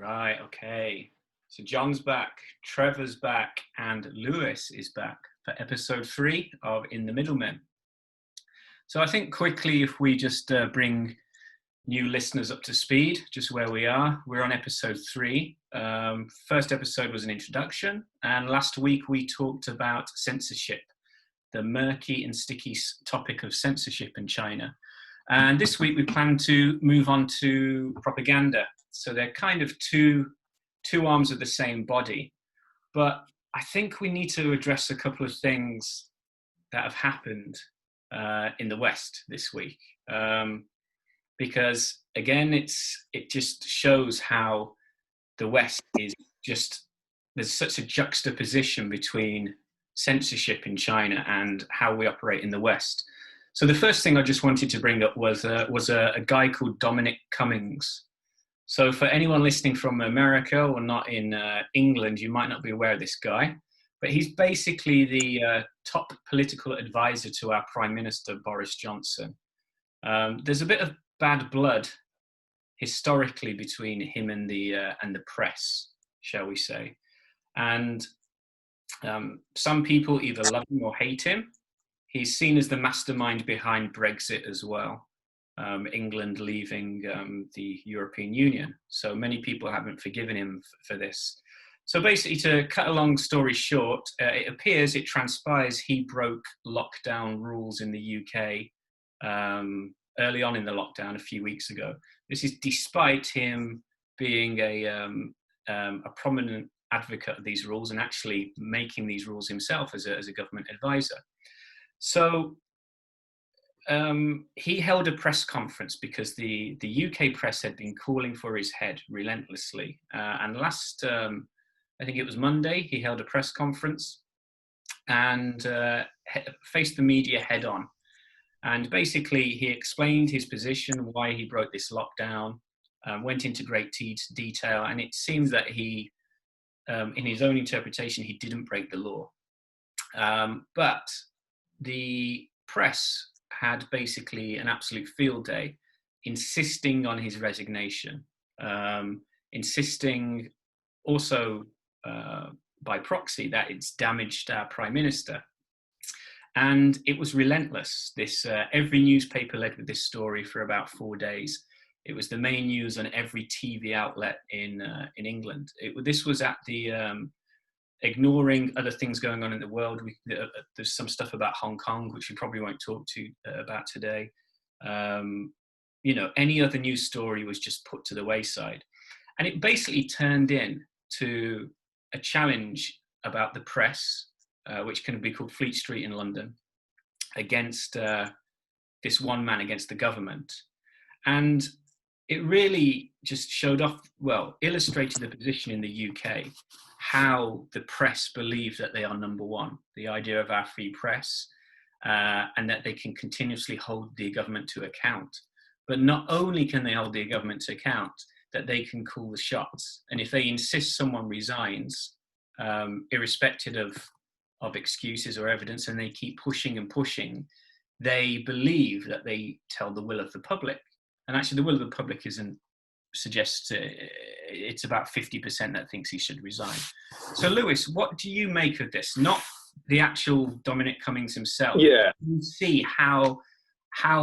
Right, okay. So John's back, Trevor's back, and Lewis is back for episode 3 of In the Middlemen. So I think quickly, if we just bring new listeners up to speed, just where we are. We're on episode 3. First episode was an introduction, and last week we talked about censorship, the murky and sticky topic of censorship in China. And this week we plan to move on to propaganda. So they're kind of two arms of the same body. But I think we need to address a couple of things that have happened in the West this week. Because again, it just shows how the West is just, there's such a juxtaposition between censorship in China and how we operate in the West. So the first thing I just wanted to bring up was a guy called Dominic Cummings. So for anyone listening from America or not in England, you might not be aware of this guy, but he's basically the top political advisor to our Prime Minister, Boris Johnson. There's a bit of bad blood historically between him and the press, shall we say. And some people either love him or hate him. He's seen as the mastermind behind Brexit as well, England leaving the European Union. So many people haven't forgiven him for this. So basically, to cut a long story short, it transpires he broke lockdown rules in the UK early on in the lockdown a few weeks ago. This is despite him being a prominent advocate of these rules and actually making these rules himself as a government advisor. So he held a press conference because the UK press had been calling for his head relentlessly. And last, I think it was Monday, he held a press conference and faced the media head on. And basically he explained his position, why he broke this lockdown, went into great detail. And it seems that he, in his own interpretation, he didn't break the law. But the press had basically an absolute field day, insisting on his resignation, insisting also by proxy that it's damaged our Prime Minister. And it was relentless. This every newspaper led with this story for about 4 days. It was the main news on every TV outlet in England. This was at the ignoring other things going on in the world. There's some stuff about Hong Kong, which we probably won't talk about today. Any other news story was just put to the wayside. And it basically turned into a challenge about the press, which can be called Fleet Street in London, against this one man, against the government. And it really just illustrated the position in the UK, how the press believe that they are number one, the idea of our free press, and that they can continuously hold the government to account. But not only can they hold the government to account, that they can call the shots. And if they insist someone resigns, irrespective of excuses or evidence, and they keep pushing and pushing, they believe that they tell the will of the public. And actually the will of the public suggests it's about 50% that thinks he should resign. So Lewis, what do you make of this? Not the actual Dominic Cummings himself. Yeah. You see how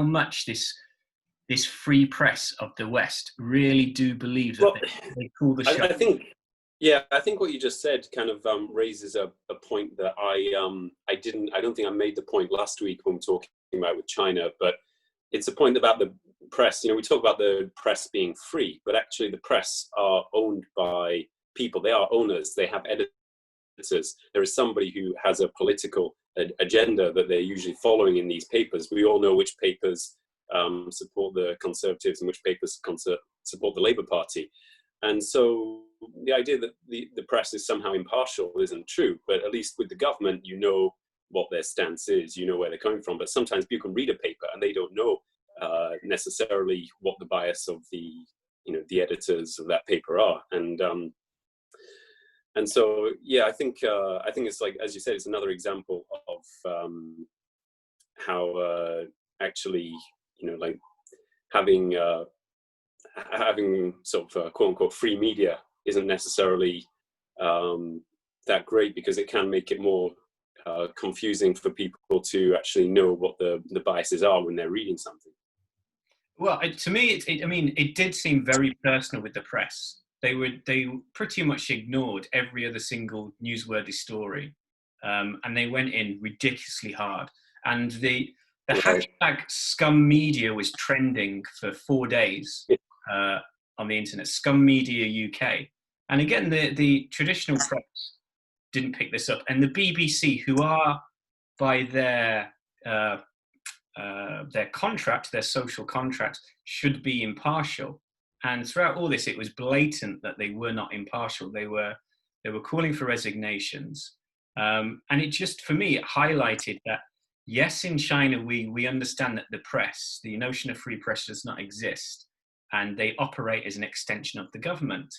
much this free press of the West really do believe that they call the shots. I think what you just said kind of raises a point that I don't think I made the point last week when we were talking about with China, but it's a point about the press. We talk about the press being free, but actually the press are owned by people. They are owners. They have editors. There is somebody who has a political agenda that they're usually following in these papers. We all know which papers support the Conservatives and which papers support the Labour Party. And so the idea that the press is somehow impartial isn't true, but at least with the government, you know what their stance is, you know where they're coming from. But sometimes people can read a paper and they don't know necessarily what the bias of the editors of that paper are. And so, I think it's like, as you said, it's another example of how actually, like having sort of quote unquote free media isn't necessarily that great, because it can make it more confusing for people to actually know what the biases are when they're reading something. Well, to me, it did seem very personal with the press. They pretty much ignored every other single newsworthy story, and they went in ridiculously hard. And the Right. hashtag scum media was trending for 4 days on the internet. Scum media UK, and again, the traditional press didn't pick this up, and the BBC, who are by their contract, their social contract, should be impartial. And throughout all this, it was blatant that they were not impartial. They were calling for resignations, and it just, for me, it highlighted that yes, in China we understand that the press, the notion of free press, does not exist, and they operate as an extension of the government.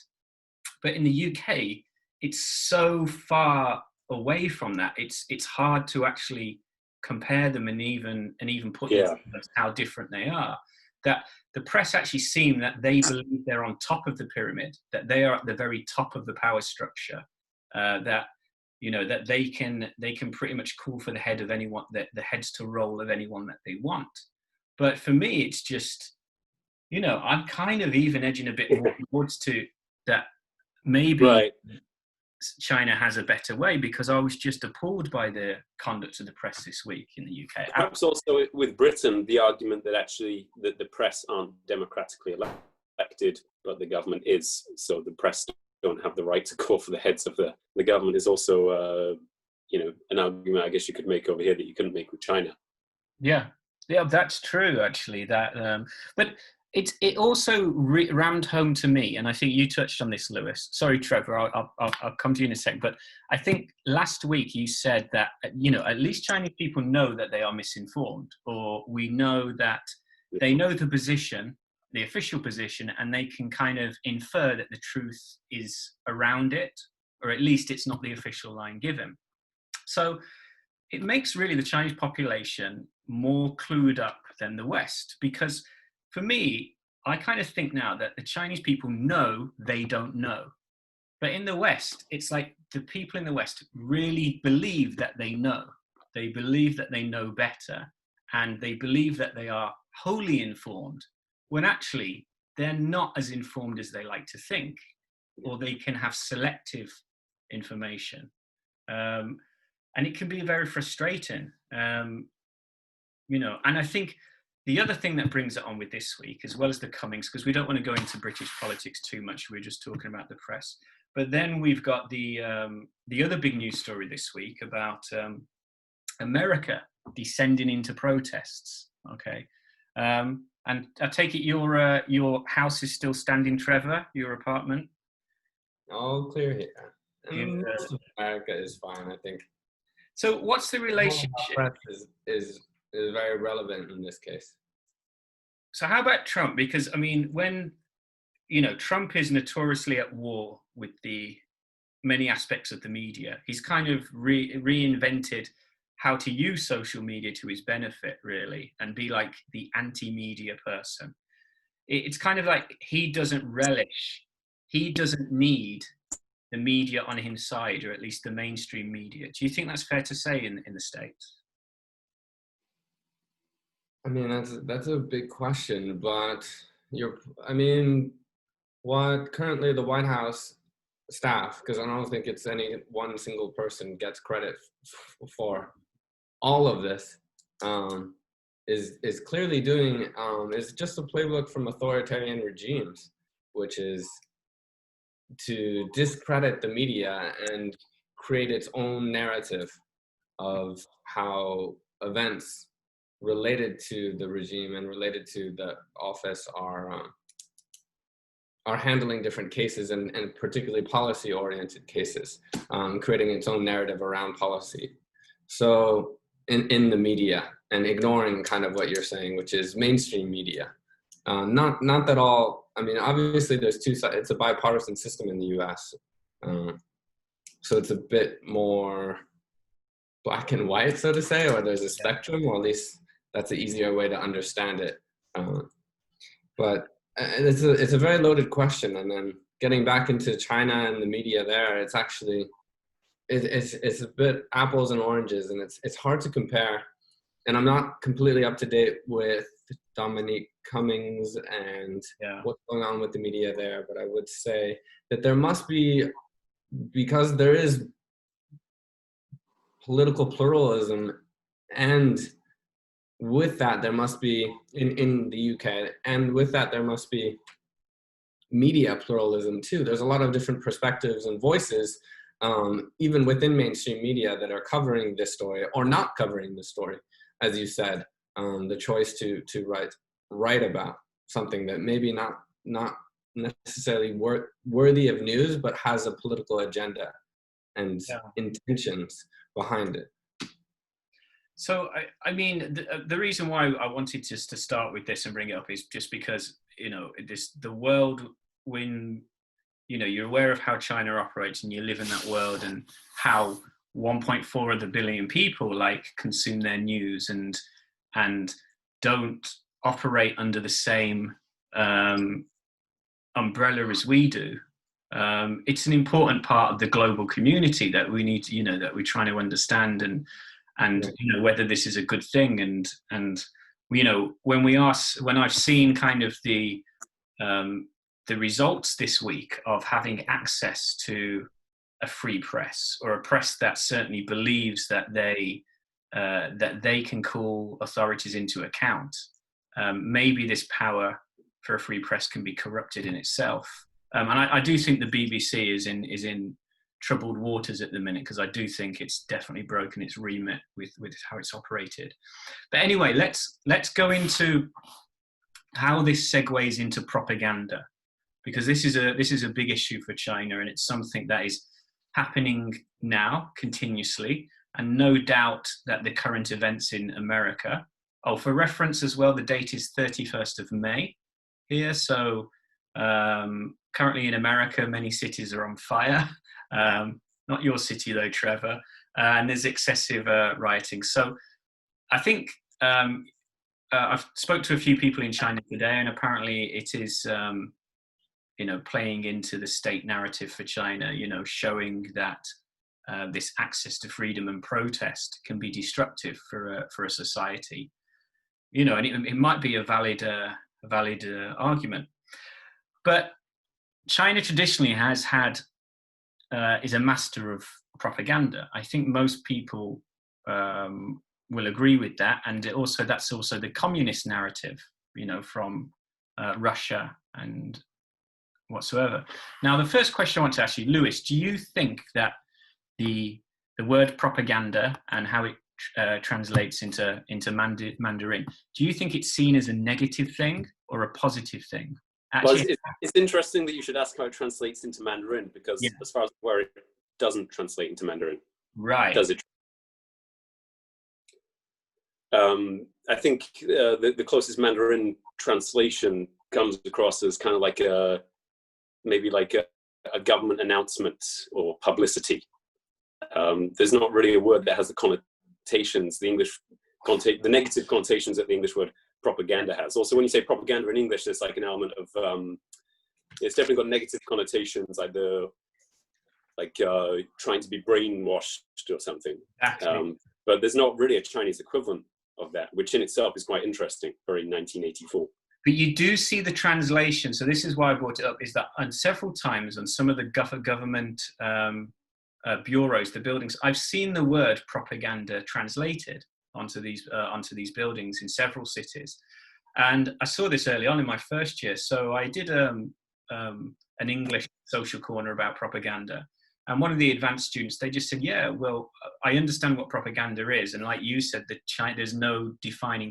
But in the UK, it's so far away from that. It's hard to actually compare them and even put into how different they are. That the press actually seem that they believe they're on top of the pyramid, that they are at the very top of the power structure, that that they can pretty much call for the head of anyone, the heads to roll of anyone that they want. But for me, it's just, I'm kind of even edging a bit more towards to that maybe Right. China has a better way, because I was just appalled by the conduct of the press this week in the UK. Perhaps also with Britain, the argument that actually that the press aren't democratically elected, but the government is, so the press don't have the right to call for the heads of the government, is also an argument I guess you could make over here that you couldn't make with China. Yeah, that's true actually. That, but it also rammed home to me, and I think you touched on this, Lewis. Sorry, Trevor, I'll come to you in a sec. But I think last week you said that at least Chinese people know that they are misinformed, or we know that they know the position, the official position, and they can kind of infer that the truth is around it, or at least it's not the official line given. So it makes really the Chinese population more clued up than the West, because for me, I kind of think now that the Chinese people know they don't know. But in the West, it's like the people in the West really believe that they know. They believe that they know better, and they believe that they are wholly informed, when actually they're not as informed as they like to think, or they can have selective information. And it can be very frustrating, and I think the other thing that brings it on with this week, as well as the Cummings, because we don't want to go into British politics too much, we're just talking about the press. But then we've got the other big news story this week about America descending into protests. Okay, and I take it your house is still standing, Trevor, your apartment? All clear here. And most of America is fine, I think. So what's the relationship? Press is very relevant in this case. So how about Trump? Because, I mean, when, Trump is notoriously at war with the many aspects of the media, he's kind of reinvented how to use social media to his benefit, really, and be like the anti-media person. It's kind of like he doesn't need the media on his side, or at least the mainstream media. Do you think that's fair to say in the States? I mean, that's a big question, but what currently the White House staff, because I don't think it's any one single person gets credit for all of this, is clearly doing is just a playbook from authoritarian regimes, which is to discredit the media and create its own narrative of how events related to the regime and related to the office are handling different cases, and particularly policy-oriented cases, creating its own narrative around policy. So in the media, and ignoring kind of what you're saying, which is mainstream media. Not that all, I mean, obviously there's two sides. It's a bipartisan system in the US. So it's a bit more black and white, so to say, or there's a spectrum, or at least that's an easier way to understand it. But it's a very loaded question. And then getting back into China and the media there, it's actually, it's a bit apples and oranges, and it's hard to compare. And I'm not completely up to date with Dominique Cummings and what's going on with the media there, but I would say that there must be, because there is political pluralism, and with that there must be in the UK, and with that there must be media pluralism too. There's a lot of different perspectives and voices, even within mainstream media, that are covering this story or not covering this story, as you said. The choice to write about something that maybe not necessarily worthy of news, but has a political agenda and intentions behind it. So, I mean, the reason why I wanted just to start with this and bring it up is just because, you know, the world, when, you know, you're aware of how China operates and you live in that world, and how 1.4 of the billion people like consume their news and don't operate under the same umbrella as we do. It's an important part of the global community that we need to, you know, that we're trying to understand, and you know, whether this is a good thing. And you know, when I've seen kind of the results this week of having access to a free press, or a press that certainly believes that they can call authorities into account, maybe this power for a free press can be corrupted in itself. And I do think the BBC is in troubled waters at the minute, because I do think it's definitely broken its remit with how it's operated. But anyway, let's go into how this segues into propaganda, because this is a big issue for China, and it's something that is happening now continuously, and no doubt that the current events in America. Oh, for reference as well, the date is 31st of May here. So currently in America, many cities are on fire. Not your city though, Trevor. And there's excessive rioting. So I think I've spoke to a few people in China today, and apparently it is, you know, playing into the state narrative for China, you know, showing that this access to freedom and protest can be destructive for a society. You know, and it might be a valid argument. But China traditionally has had, is a master of propaganda. I think most people will agree with that. And that's also the communist narrative, you know, from Russia and whatsoever. Now, the first question I want to ask you, Lewis, do you think that the word propaganda and how it translates into Mandarin, do you think it's seen as a negative thing or a positive thing? Actually, well, it's interesting that you should ask how it translates into Mandarin, because as far as where it doesn't translate into Mandarin. Right. Does it? I think the closest Mandarin translation comes across as kind of like maybe like a government announcement or publicity. There's not really a word that has the connotations, the negative connotations that the English word propaganda has. Also, when you say propaganda in English, there's like an element of it's definitely got negative connotations, either like trying to be brainwashed or something. Exactly. But there's not really a Chinese equivalent of that, which in itself is quite interesting, very 1984. But you do see the translation. So this is why I brought it up, is that on several times on some of the government bureaus, the buildings, I've seen the word propaganda translated onto these buildings in several cities. And I saw this early on in my first year. So I did an English social corner about propaganda. And one of the advanced students, they just said, yeah, well, I understand what propaganda is. And like you said, there's no defining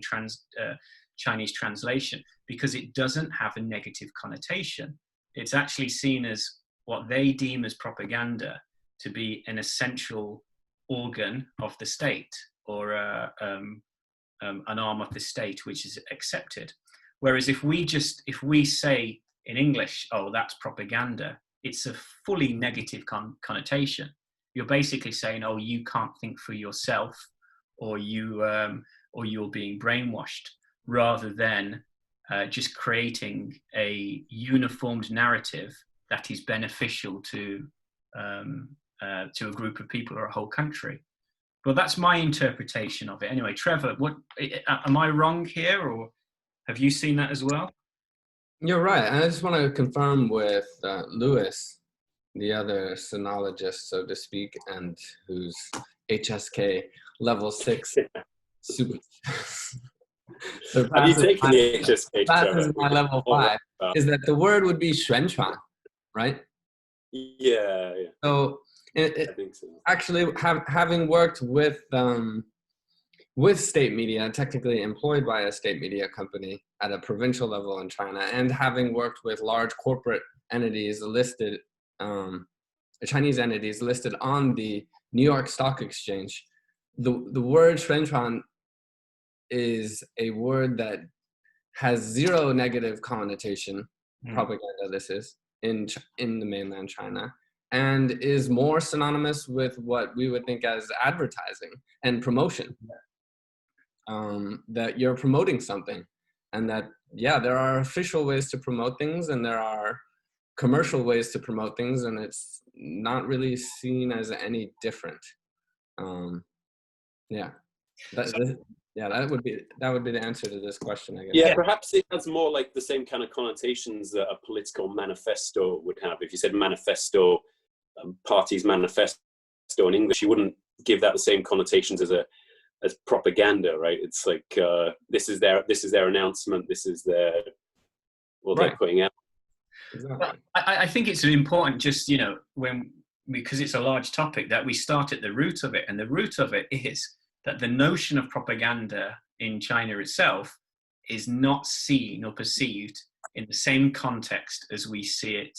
Chinese translation, because it doesn't have a negative connotation. It's actually seen as what they deem as propaganda to be an essential organ of the state, or an arm of the state which is accepted. Whereas if we say in English, oh, that's propaganda, it's a fully negative connotation. You're basically saying, oh, you can't think for yourself, or you're being brainwashed, rather than just creating a uniformed narrative that is beneficial to a group of people or a whole country. Well, that's my interpretation of it. Anyway, Trevor, what am I wrong here, or have you seen that as well? You're right. I just want to confirm with Lewis, the other sinologist, so to speak, and who's HSK level 6 super. Have you taken the HSK? Passes my level 5. Is that the word would be 宣传, right? Yeah. So, I think so. Actually, having worked with state media, technically employed by a state media company at a provincial level in China, and having worked with large corporate entities listed, Chinese entities listed on the New York Stock Exchange, the word 宣传 is a word that has zero negative connotation, propaganda this is, in the mainland China, and is more synonymous with what we would think as advertising and promotion. That you're promoting something, and that, yeah, there are official ways to promote things and there are commercial ways to promote things, and it's not really seen as any different. That would be the answer to this question, I guess. Yeah, perhaps it has more like the same kind of connotations that a political manifesto would have. If you said manifesto, party's manifesto in English, you wouldn't give that the same connotations as propaganda, right? It's like this is their announcement, this is what they're putting out. Exactly. I think it's important, just because it's a large topic, that we start at the root of it, and the root of it is that the notion of propaganda in China itself is not seen or perceived in the same context as we see it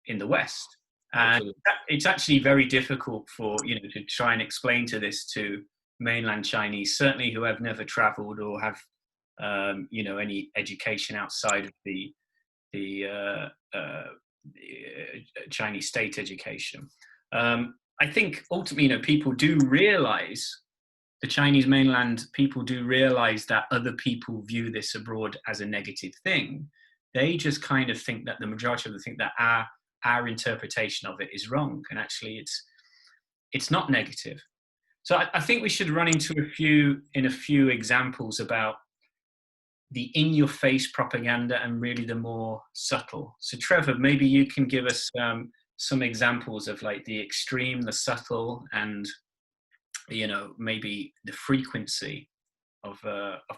in the West. And it's actually very difficult to try and explain to mainland Chinese, certainly who have never traveled or have any education outside of the Chinese state education. I think ultimately, people do realize, the Chinese mainland people do realize that other people view this abroad as a negative thing. They just kind of think that the majority of them think that our interpretation of it is wrong, and actually it's not negative. So I think we should run into a few examples about the in-your-face propaganda and really the more subtle. So Trevor, maybe you can give us some examples of like the extreme, the subtle, and maybe the frequency of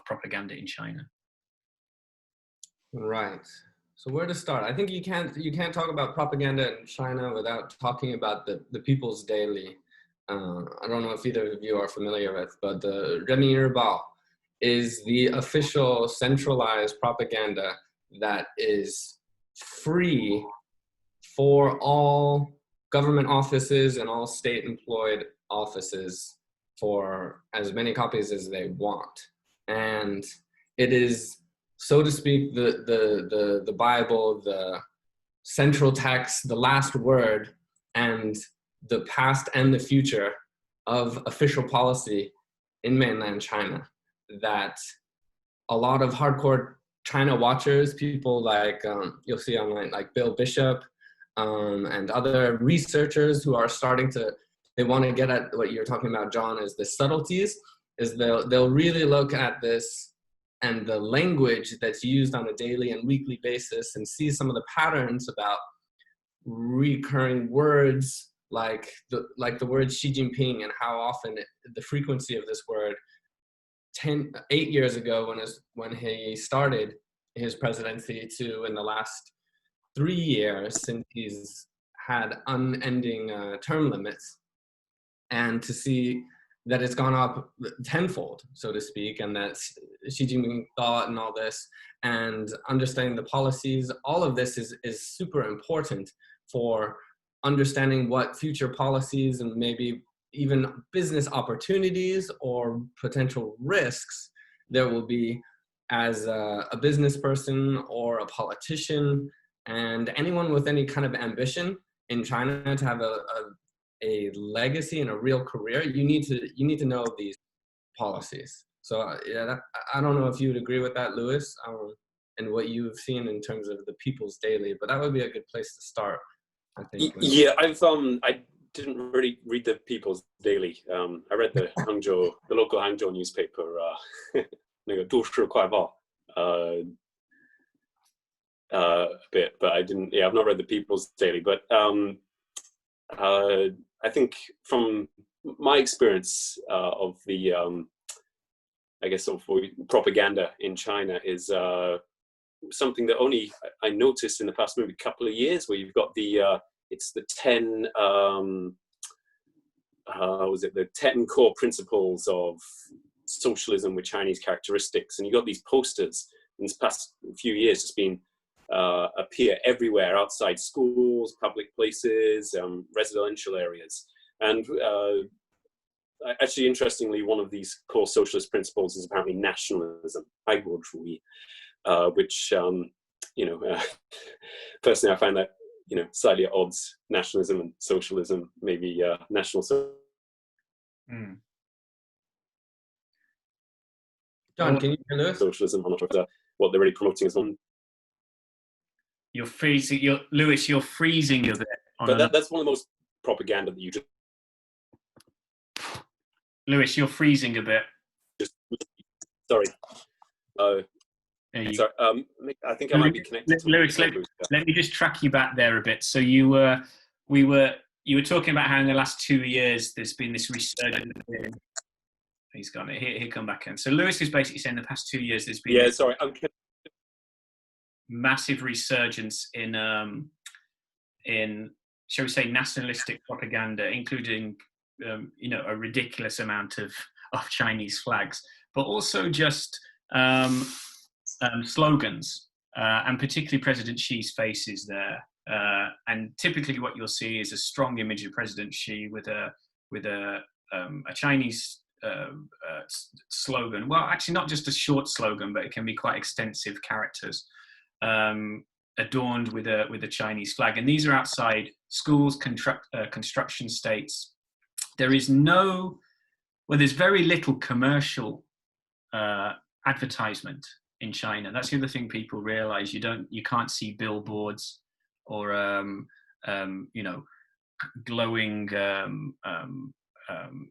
propaganda in China. Right. So where to start? I think you can't talk about propaganda in China without talking about the People's Daily. I don't know if either of you are familiar with, but the 人民日报 is the official centralized propaganda that is free for all government offices and all state employed offices for as many copies as they want. And it is, so to speak, the Bible, the central text, the last word, and the past and the future of official policy in mainland China, that a lot of hardcore China watchers, people like you'll see online, like Bill Bishop and other researchers who are they want to get at what you're talking about, John, is the subtleties, is they'll really look at this and the language that's used on a daily and weekly basis and see some of the patterns about recurring words like the word Xi Jinping, and how often the frequency of this word 8 years ago when he started his presidency to in the last 3 years since he's had unending term limits, and to see that it's gone up tenfold, so to speak, and that Xi Jinping thought and all this, and understanding the policies, all of this is super important for understanding what future policies and maybe even business opportunities or potential risks there will be as a business person or a politician, and anyone with any kind of ambition in China to have a legacy and a real career. You need to know these policies. So I don't know if you would agree with that, Lewis. and what you've seen in terms of the People's Daily. But that would be a good place to start, I think. Yeah, I didn't really read the People's Daily. I read the local Hangzhou newspaper, 那个都市快报, a bit, but I didn't. Yeah, I've not read the People's Daily, but I think from my experience of the, I guess, sort of propaganda in China is something that only I noticed in the past maybe couple of years, where you've got the it's the 10 was it the 10 core principles of socialism with Chinese characteristics, and you got these posters in this past few years just been appear everywhere, outside schools, public places, residential areas. And actually, interestingly, one of these core socialist principles is apparently nationalism, 爱国主义, which, personally, I find that, slightly at odds, nationalism and socialism, maybe national John, can you hear Lewis? Socialism, I'm not sure if what they're really promoting is one. You're freezing, Lewis, you're freezing a bit. But that's one of the most propaganda that you just... Lewis, you're freezing a bit. Sorry. Sorry. I think I might be connected to Lewis, let me just track you back there a bit. So you were talking about how in the last 2 years there's been this resurgence. He's gone. He'll come back in. So Lewis is basically saying the past 2 years there's been massive resurgence in shall we say nationalistic propaganda, including a ridiculous amount of Chinese flags, but also just slogans, and particularly President Xi's faces there. And typically, what you'll see is a strong image of President Xi with a Chinese slogan. Well, actually, not just a short slogan, but it can be quite extensive characters, adorned with a Chinese flag. And these are outside schools, construction states. There's very little commercial advertisement in China. That's the other thing people realize. You can't see billboards or glowing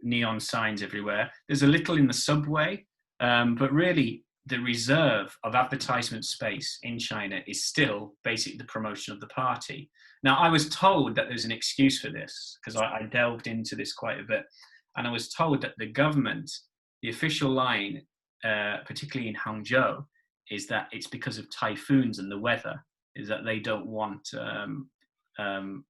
neon signs everywhere. There's a little in the subway, but really the reserve of advertisement space in China is still basically the promotion of the party. Now, I was told that there's an excuse for this, because I delved into this quite a bit, and I was told that the government, the official line, particularly in Hangzhou, is that it's because of typhoons and the weather, is that they don't want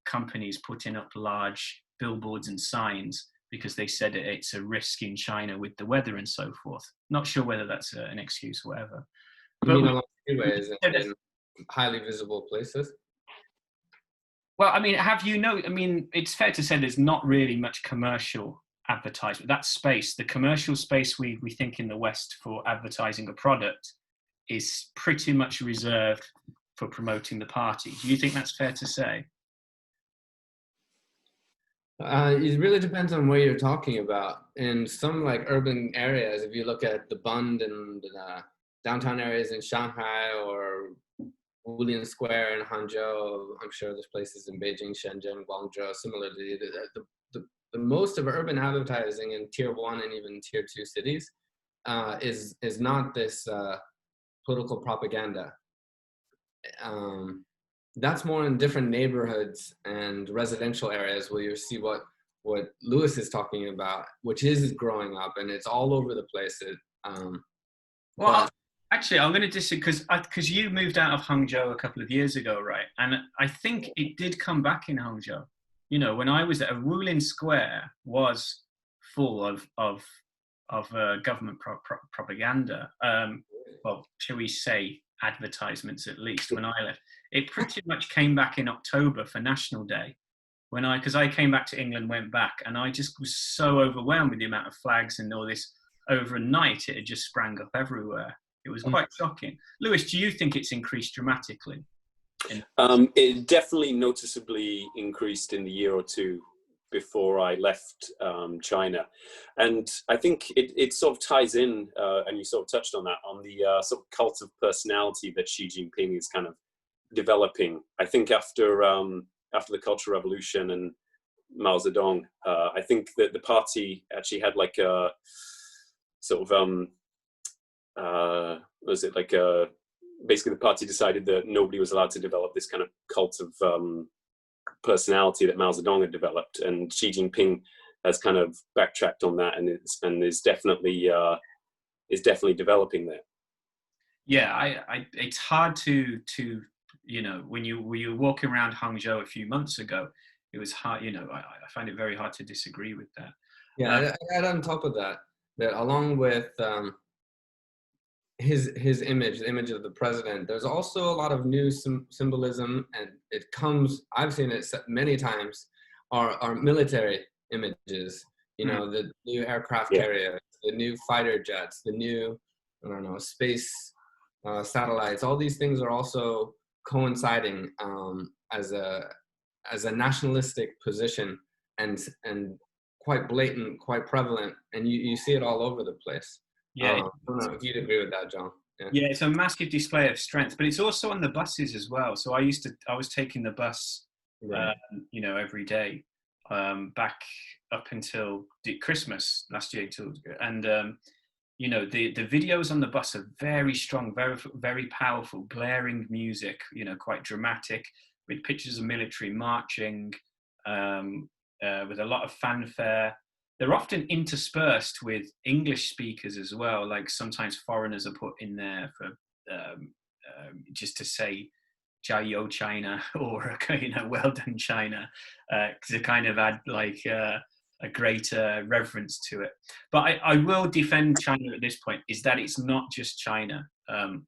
companies putting up large billboards and signs, because they said it's a risk in China with the weather and so forth. Not sure whether that's an excuse or whatever. You mean along freeways in highly visible places? Well, I mean, it's fair to say there's not really much commercial advertisement. That space, the commercial space we think in the West for advertising a product, is pretty much reserved for promoting the party. Do you think that's fair to say? It really depends on where you're talking about. In some urban areas, if you look at the Bund and downtown areas in Shanghai or Wulian Square in Hangzhou, I'm sure there's places in Beijing, Shenzhen, Guangzhou. Similarly, the most of urban advertising in tier 1 and even tier 2 cities is not this political propaganda. That's more in different neighborhoods and residential areas where you see what Lewis is talking about, which is growing up, and it's all over the place. Actually, I'm going to disagree, because you moved out of Hangzhou a couple of years ago, right? And I think it did come back in Hangzhou. When I was there, Wulin Square was full of government propaganda. Well, shall we say advertisements, at least when I left. It pretty much came back in October for National Day, because I came back to England, went back, and I just was so overwhelmed with the amount of flags and all this. Overnight, it had just sprang up everywhere. It was quite shocking. Lewis, do you think it's increased dramatically? It definitely noticeably increased in the year or two before I left China. And I think it sort of ties in, and you sort of touched on that, on the sort of cult of personality that Xi Jinping is kind of developing. I think after the Cultural Revolution and Mao Zedong, I think that the party actually had like a sort of was it like basically the party decided that nobody was allowed to develop this kind of cult of personality that Mao Zedong had developed, and Xi Jinping has kind of backtracked on that, and is definitely developing there. Yeah, it's hard to when you were walking around Hangzhou a few months ago, it was hard. I find it very hard to disagree with that. Yeah, and on top of that, along with his image, the image of the president, there's also a lot of new symbolism, and it comes, I've seen it many times, are military images, the new aircraft carriers, the new fighter jets, the new, space satellites. All these things are also coinciding as a nationalistic position, and quite blatant, quite prevalent, and you see it all over the place. Yeah, I don't know if you'd agree with that, John. Yeah, it's a massive display of strength, but it's also on the buses as well. So I was taking the bus, Right. every day, back up until Christmas last year, and the videos on the bus are very strong, very, very powerful, blaring music, quite dramatic, with pictures of military marching, with a lot of fanfare. They're often interspersed with English speakers as well. Like sometimes foreigners are put in there for just to say "Jiao China" or "Well done China," to kind of add like a greater reverence to it. But I will defend China at this point. Is that it's not just China. Right.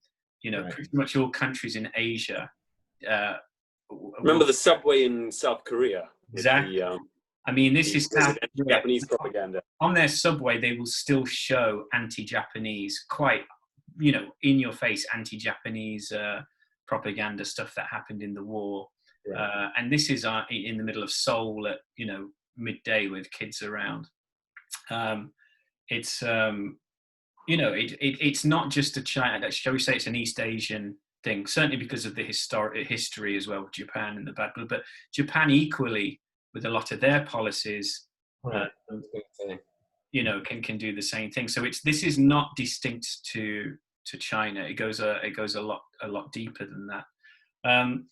Pretty much all countries in Asia. Remember the subway in South Korea? Exactly. I mean, this is Japanese propaganda. On their subway, they will still show anti-Japanese, quite, in your face anti-Japanese propaganda stuff that happened in the war. Right. And this is in the middle of Seoul at, midday with kids around. It's, it's not just a China, shall we say it's an East Asian thing, certainly because of the history as well with Japan and the bad blood, but Japan equally, with a lot of their policies, can do the same thing. So this is not distinct to China. It goes a lot deeper than that. And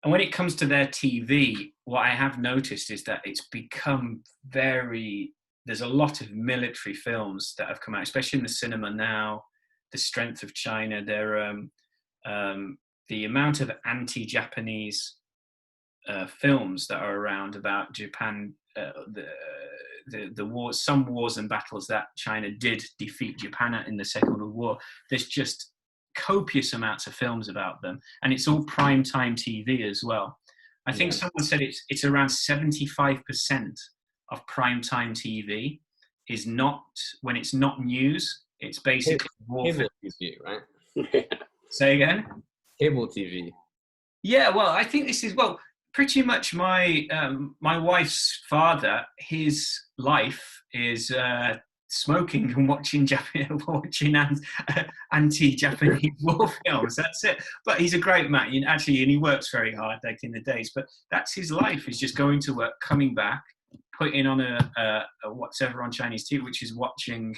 when it comes to their TV, what I have noticed is that it's become there's a lot of military films that have come out, especially in the cinema now. The strength of China, the amount of anti-Japanese films that are around about Japan, the wars, some wars and battles that China did defeat Japan at in the Second World War. There's just copious amounts of films about them, and it's all prime time TV as well. I think someone said it's around 75% of prime time TV is not, when it's not news, it's basically war cable TV, right? Say again? Cable TV. Yeah, well, I think this is, pretty much my wife's father, his life is smoking and watching anti-Japanese war films. That's it. But he's a great man, and he works very hard, like in the days. But that's his life: is just going to work, coming back, putting on a whatever on Chinese TV, which is watching.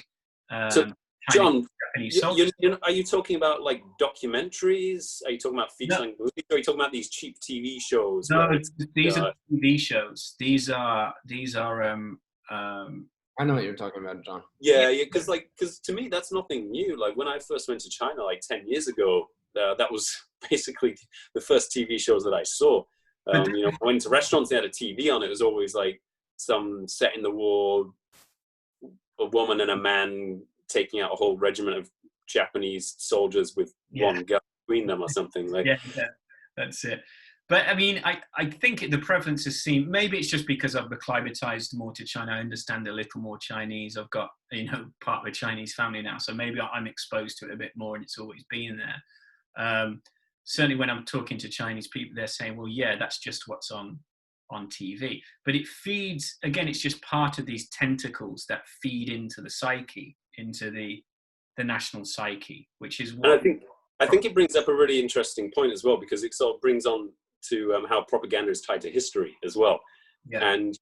John, are you talking about like documentaries? Are you talking about feature-length movies? Or are you talking about these cheap TV shows? No, these are TV shows. These are. I know what you're talking about, John. Yeah, because to me that's nothing new. Like when I first went to China, like 10 years ago, that was basically the first TV shows that I saw. I went to restaurants, they had a TV on. It was always like some set in the war, a woman and a man taking out a whole regiment of Japanese soldiers with one gun between them or something. Like, yeah, that's it. But I mean, I think the prevalence has seen, maybe it's just because I've acclimatized more to China. I understand a little more Chinese. I've got, part of a Chinese family now. So maybe I'm exposed to it a bit more, and it's always been there. Certainly when I'm talking to Chinese people, they're saying, well, yeah, that's just what's on on TV. But it feeds, again, it's just part of these tentacles that feed into the psyche, into the national psyche, which is what. And I think it brings up a really interesting point as well, because it sort of brings on to how propaganda is tied to history as well. Yeah. And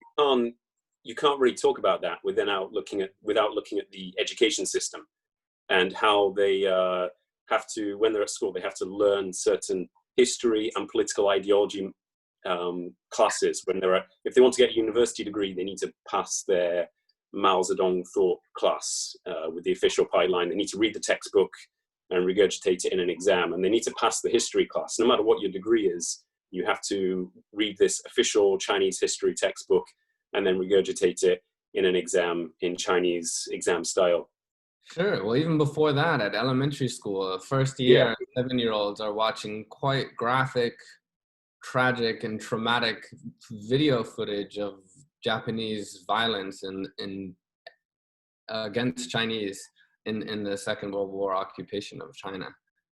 you can't really talk about that without looking at the education system and how they have to, when they're at school, they have to learn certain history and political ideology classes. If they want to get a university degree, they need to pass their Mao Zedong thought class with the official pipeline. They need to read the textbook and regurgitate it in an exam, and they need to pass the history class. No matter what your degree is, you have to read this official Chinese history textbook and then regurgitate it in an exam in Chinese exam style. Sure. Well, even before that, at elementary school, first year, 7-year-olds are watching quite graphic, tragic, and traumatic video footage of Japanese violence against Chinese in the Second World War occupation of China.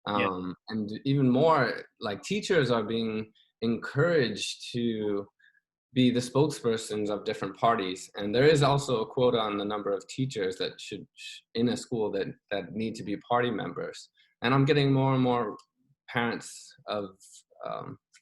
And even more, like, teachers are being encouraged to be the spokespersons of different parties. And there is also a quota on the number of teachers that should, in a school, that need to be party members. And I'm getting more and more parents of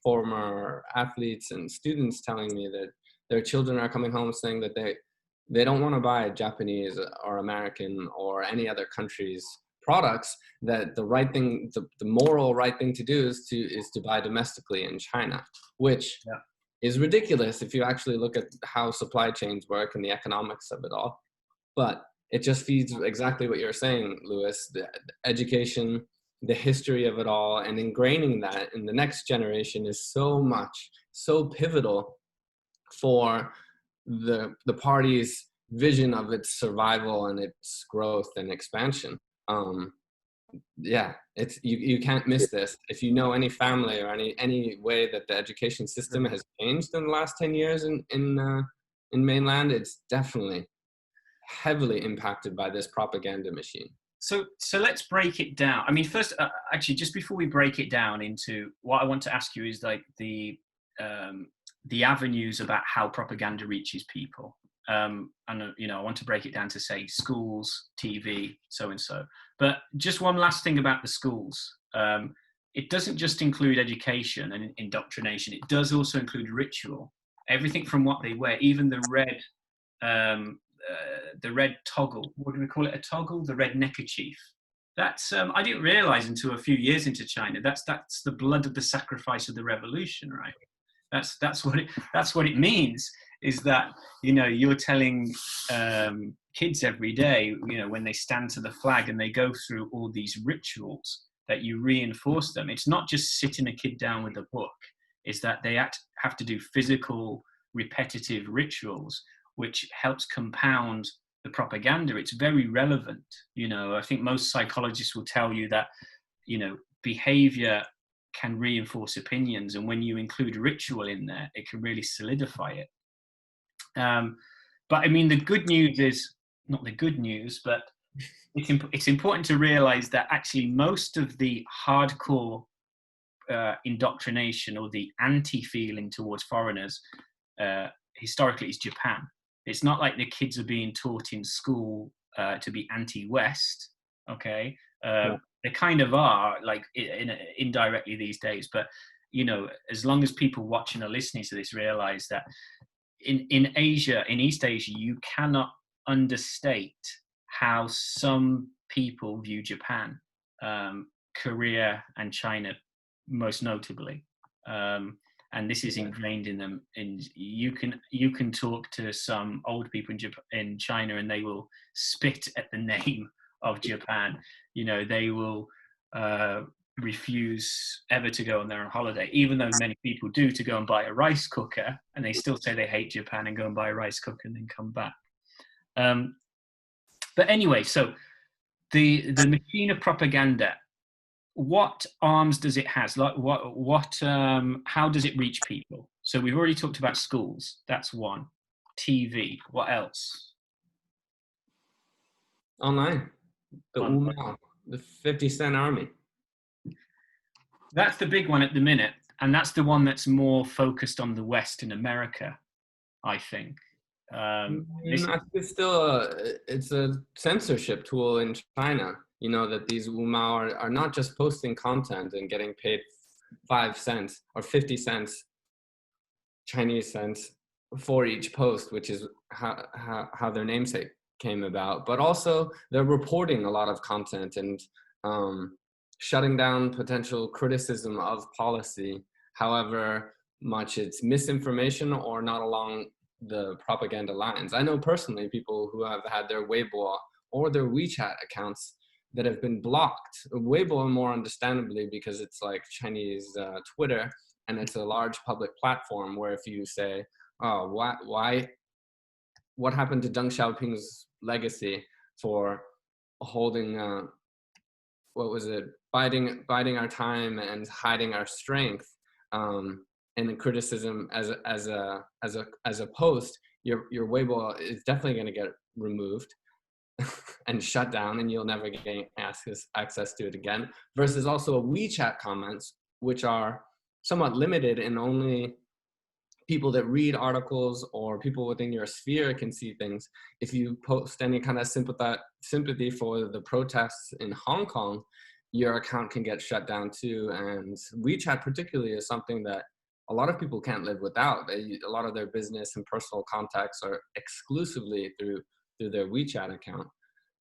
former athletes and students telling me that their children are coming home saying that they don't want to buy Japanese or American or any other country's products, that the right thing, the moral right thing to do is to buy domestically in China, which is ridiculous if you actually look at how supply chains work and the economics of it all. But it just feeds exactly what you're saying, Lewis, the education, the history of it all, and ingraining that in the next generation is so pivotal for the party's vision of its survival and its growth and expansion. It's you can't miss this. If you know any family or any way that the education system has changed in the last 10 years in mainland, it's definitely heavily impacted by this propaganda machine. So let's break it down. I mean, first, actually, just before we break it down into what I want to ask you is like the avenues about how propaganda reaches people. And I want to break it down to, say, schools, TV, so and so. But just one last thing about the schools. It doesn't just include education and indoctrination. It does also include ritual. Everything from what they wear, even the red toggle. What do we call it? A toggle? The red neckerchief. That's I didn't realize until a few years into China. That's the blood of the sacrifice of the revolution, right? That's what it means. Is that, you're telling kids every day, when they stand to the flag and they go through all these rituals, that you reinforce them. It's not just sitting a kid down with a book. It's that they have to do physical, repetitive rituals, which helps compound the propaganda. It's very relevant. I think most psychologists will tell you that, behavior can reinforce opinions. And when you include ritual in there, it can really solidify it. But I mean, the good news is, not the good news, but it's important to realize that actually most of the hardcore indoctrination or the anti-feeling towards foreigners historically is Japan. It's not like the kids are being taught in school to be anti-West, okay? They kind of are, like, indirectly these days, but as long as people watching or listening to this realize that in Asia, in East Asia, you cannot understate how some people view Japan, Korea and China most notably. And this is ingrained in them. And you can talk to some old people in China and they will spit at the name of Japan. They will refuse ever to go on their own holiday, even though many people do, to go and buy a rice cooker, and they still say they hate Japan and go and buy a rice cooker and then come back. But anyway, so the machine of propaganda, what arms does it has? Like how does it reach people? So we've already talked about schools. That's one. TV. What else? Online. The 50 Cent Army. That's the big one at the minute. and that's the one that's more focused on the West in America, I think. I think it's still it's a censorship tool in China. You know, that these Wumao are not just posting content and getting paid 5 cents or 50 cents Chinese cents for each post, which is how their namesake came about, but also they're reporting a lot of content and shutting down potential criticism of policy, however much it's misinformation or not along the propaganda lines. I know personally people who have had their Weibo or their WeChat accounts that have been blocked. Weibo more understandably because it's like Chinese Twitter, and it's a large public platform where if you say, oh, what happened to Deng Xiaoping's legacy for holding, what was it, biding our time and hiding our strength, and the criticism as a post, your Weibo is definitely going to get removed and shut down, and you'll never gain access to it again. Versus also a WeChat comments, which are somewhat limited and only people that read articles or people within your sphere can see things. If you post any kind of sympathy for the protests in Hong Kong, your account can get shut down too. And WeChat particularly is something that a lot of people can't live without. A lot of their business and personal contacts are exclusively through their WeChat account.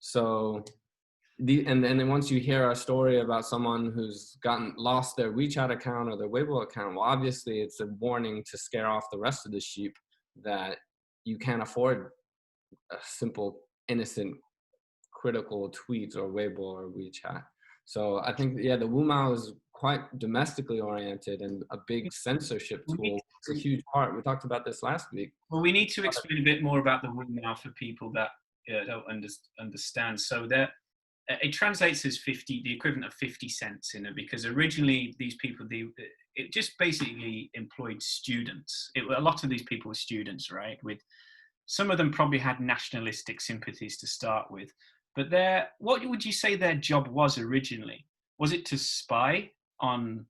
So and then once you hear a story about someone who's lost their WeChat account or their Weibo account, well, obviously it's a warning to scare off the rest of the sheep that you can't afford a simple, innocent, critical tweet or Weibo or WeChat. So I think, yeah, the Wumao is quite domestically oriented and a big censorship tool. It's a huge part. We talked about this last week. Well, we need to explain a bit more about the Wumao for people that don't understand. So it translates as the equivalent of 50 cents in it, because originally these people, it just basically employed students. A lot of these people were students, right? With some of them probably had nationalistic sympathies to start with, but what would you say their job was originally? Was it to spy on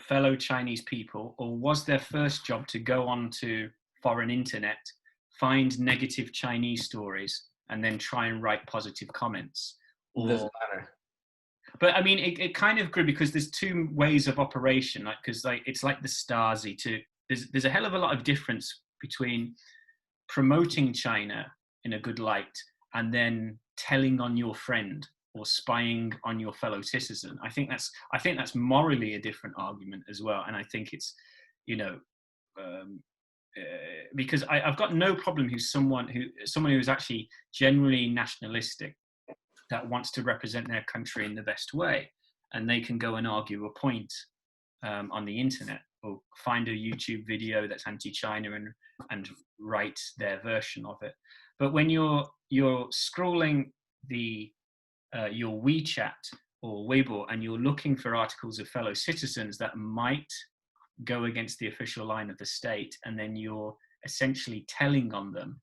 fellow Chinese people, or was their first job to go onto foreign internet, find negative Chinese stories, and then try and write positive comments? Doesn't matter. But I mean, it kind of grew because there's two ways of operation, like, because like it's like the Stasi. There's a hell of a lot of difference between promoting China in a good light and then telling on your friend or spying on your fellow citizen. I think that's morally a different argument as well, and I think it's, because I've got no problem someone who's actually generally nationalistic, that wants to represent their country in the best way, and they can go and argue a point on the internet, or find a YouTube video that's anti-China and write their version of it. But when you're scrolling your WeChat or Weibo and you're looking for articles of fellow citizens that might go against the official line of the state, and then you're essentially telling on them,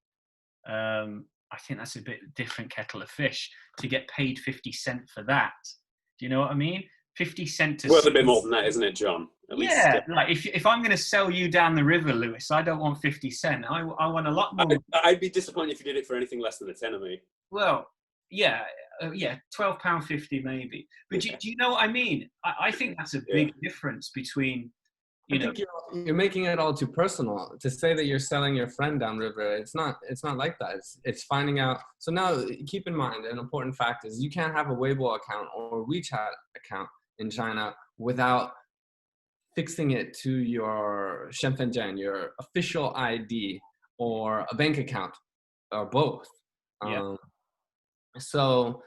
I think that's a bit different kettle of fish. To get paid 50 cents for that, do you know what I mean? 50 cents. Well, a bit more than that, isn't it, John? At least, like if I'm going to sell you down the river, Lewis, I don't want 50 cents. I want a lot more. I'd be disappointed if you did it for anything less than a tenner, mate. Well, yeah, £12.50 maybe. But do you know what I mean? I think that's a big difference between. I think you're making it all too personal to say that you're selling your friend downriver. It's not like that. It's finding out. So now keep in mind, an important fact is you can't have a Weibo account or WeChat account in China without fixing it to your 身份证, your official ID, or a bank account, or both. So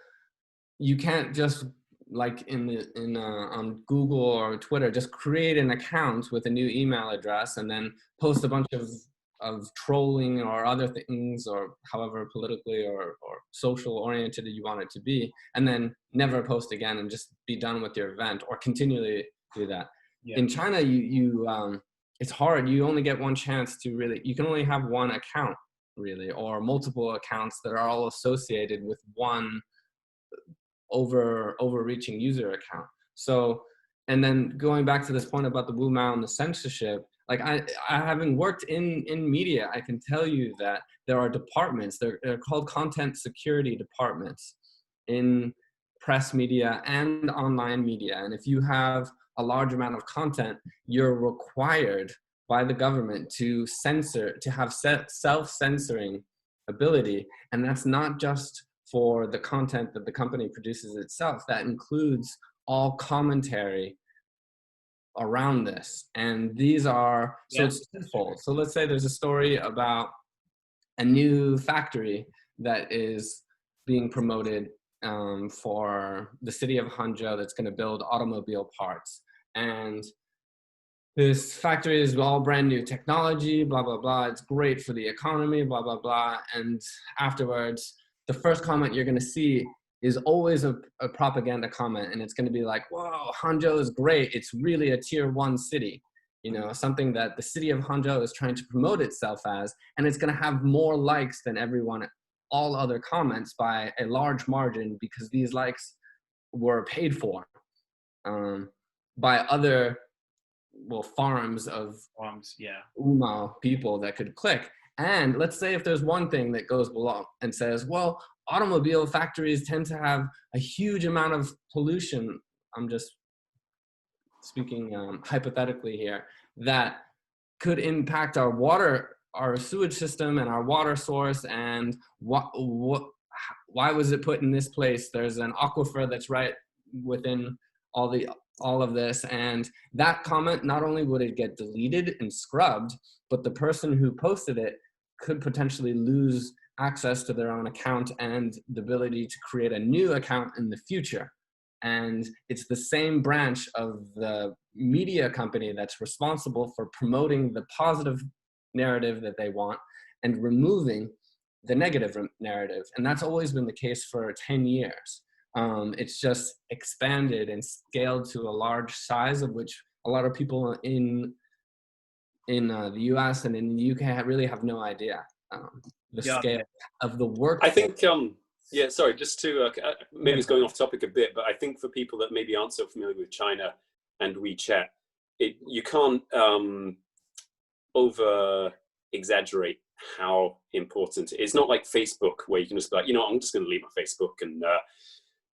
you can't just, like on Google or Twitter, just create an account with a new email address and then post a bunch of trolling or other things, or however politically or social oriented you want it to be, and then never post again and just be done with your event, or continually do that. In China, you it's hard. You only get one chance to you can only have one account really, or multiple accounts that are all associated with one overreaching user account. So and then going back to this point about the Wu Mao and the censorship, like I having worked in media, I can tell you that there are departments, they're called content security departments in press media and online media. And if you have a large amount of content, you're required by the government to censor, to have self-censoring ability. And that's not just for the content that the company produces itself, that includes all commentary around this. And these are, so it's twofold. So let's say there's a story about a new factory that is being promoted for the city of Hangzhou that's going to build automobile parts. And this factory is all brand new technology, blah, blah, blah. It's great for the economy, blah, blah, blah. And afterwards, the first comment you're going to see is always a propaganda comment. And it's going to be like, whoa, Hangzhou is great. It's really a tier 1 city, you know, something that the city of Hangzhou is trying to promote itself as. And it's going to have more likes than all other comments by a large margin, because these likes were paid for by other farms of Wu Mao people that could click. And let's say if there's one thing that goes below and says, well, automobile factories tend to have a huge amount of pollution. I'm just speaking hypothetically here, that could impact our water, our sewage system and our water source. And why was it put in this place? There's an aquifer that's right within all of this. And that comment, not only would it get deleted and scrubbed, but the person who posted it could potentially lose access to their own account and the ability to create a new account in the future. And it's the same branch of the media company that's responsible for promoting the positive narrative that they want and removing the negative narrative. And that's always been the case for 10 years. It's just expanded and scaled to a large size, of which a lot of people in the US and in the UK really have no idea the scale of the work. I think, sorry, just to, maybe it's going off topic a bit, but I think for people that maybe aren't so familiar with China and WeChat, you can't over exaggerate how important it is. It's not like Facebook, where you can just be like, you know, I'm just going to leave my Facebook and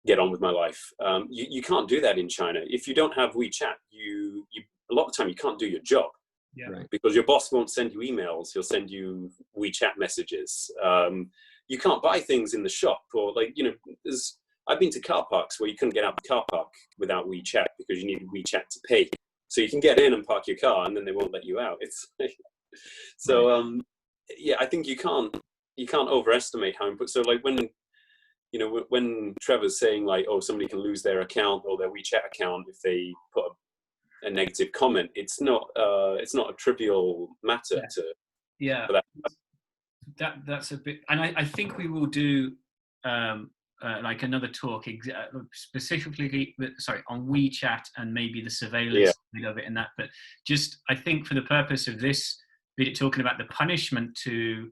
get on with my life. You can't do that in China. If you don't have WeChat, you a lot of the time you can't do your job. Yeah. Right. Because your boss won't send you emails, he'll send you WeChat messages. You can't buy things in the shop, or like, you know, I've been to car parks where you couldn't get out the car park without WeChat because you need WeChat to pay. So you can get in and park your car and then they won't let you out. It's so yeah, I think you can't overestimate how important. So like when Trevor's saying like, oh, somebody can lose their account or their WeChat account if they put a negative comment, it's not a trivial matter to that's a bit. And I think we will do like another talk specifically on WeChat and maybe the surveillance of it and that. But just, I think for the purpose of this video, talking about the punishment to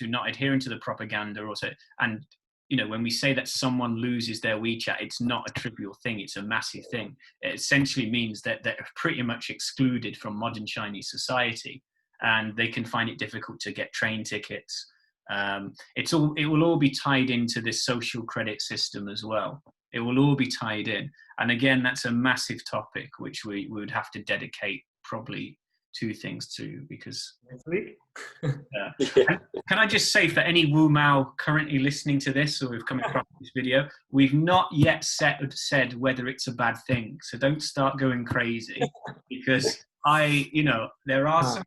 not adhering to the propaganda also. And you know, when we say that someone loses their WeChat, it's not a trivial thing, it's a massive thing. It essentially means that they're pretty much excluded from modern Chinese society, and they can find it difficult to get train tickets. It will all be tied into this social credit system as well. It will all be tied in. And again, that's a massive topic, which we would have to dedicate probably 2 things to, because can I just say, for any Wu Mao currently listening to this or who've come across this video, we've not yet said whether it's a bad thing, so don't start going crazy, because there are some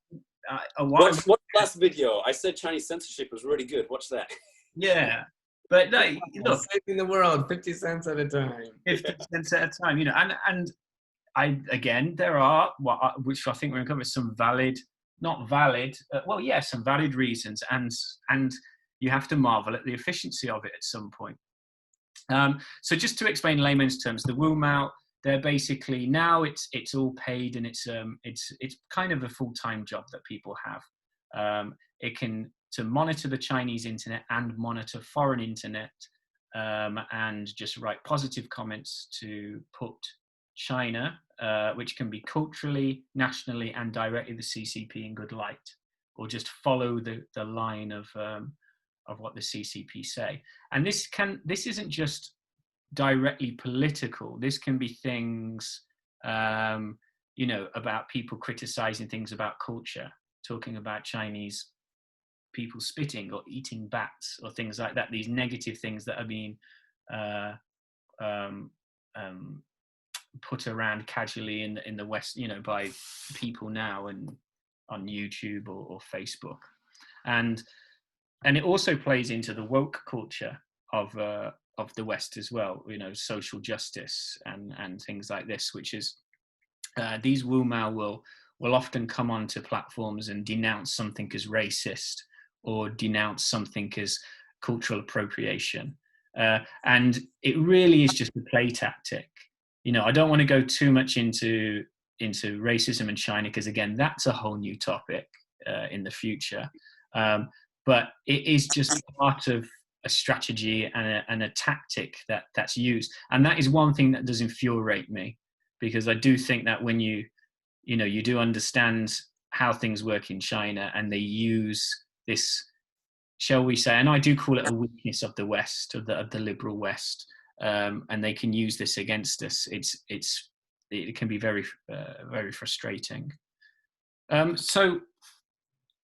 watch the last video. I said Chinese censorship was really good. Watch that. Yeah, but no, look, saving the world 50 cents at a time. 50 cents at a time, you know, and there are, which I think we're going to cover, some some valid reasons, and you have to marvel at the efficiency of it at some point. So just to explain in layman's terms, the Wu Mao, they're basically, now it's all paid, and it's kind of a full-time job that people have. It can to monitor the Chinese internet and monitor foreign internet, and just write positive comments to put China, which can be culturally, nationally, and directly the CCP in good light, or just follow the line of what the CCP say. And this isn't just directly political. This can be things, about people criticizing things about culture, talking about Chinese people spitting or eating bats or things like that. These negative things that are being put around casually in the West, by people now and on YouTube or Facebook, and it also plays into the woke culture of the West as well. Social justice and things like this, which is these Wu Mao will often come onto platforms and denounce something as racist or denounce something as cultural appropriation, and it really is just a play tactic. I don't want to go too much into racism in China, because again, that's a whole new topic in the future. But it is just part of a strategy and a tactic that's used. And that is one thing that does infuriate me, because I do think that when you do understand how things work in China, and they use this, shall we say, and I do call it a weakness of the West, of the liberal West, and they can use this against us. It can be very, very frustrating. So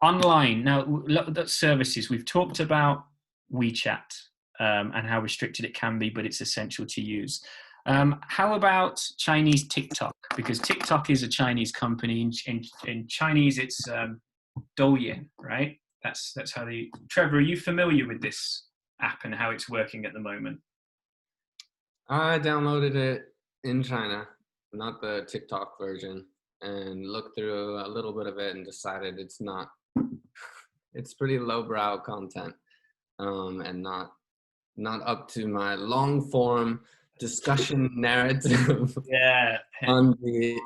online now, that services, we've talked about WeChat and how restricted it can be, but it's essential to use. How about Chinese TikTok? Because TikTok is a Chinese company. In Chinese, it's Douyin, right? That's how they. Trevor, are you familiar with this app and how it's working at the moment? I downloaded it in China, not the TikTok version, and looked through a little bit of it and decided it's not. It's pretty lowbrow content, and not up to my long form discussion narrative. Yeah. On the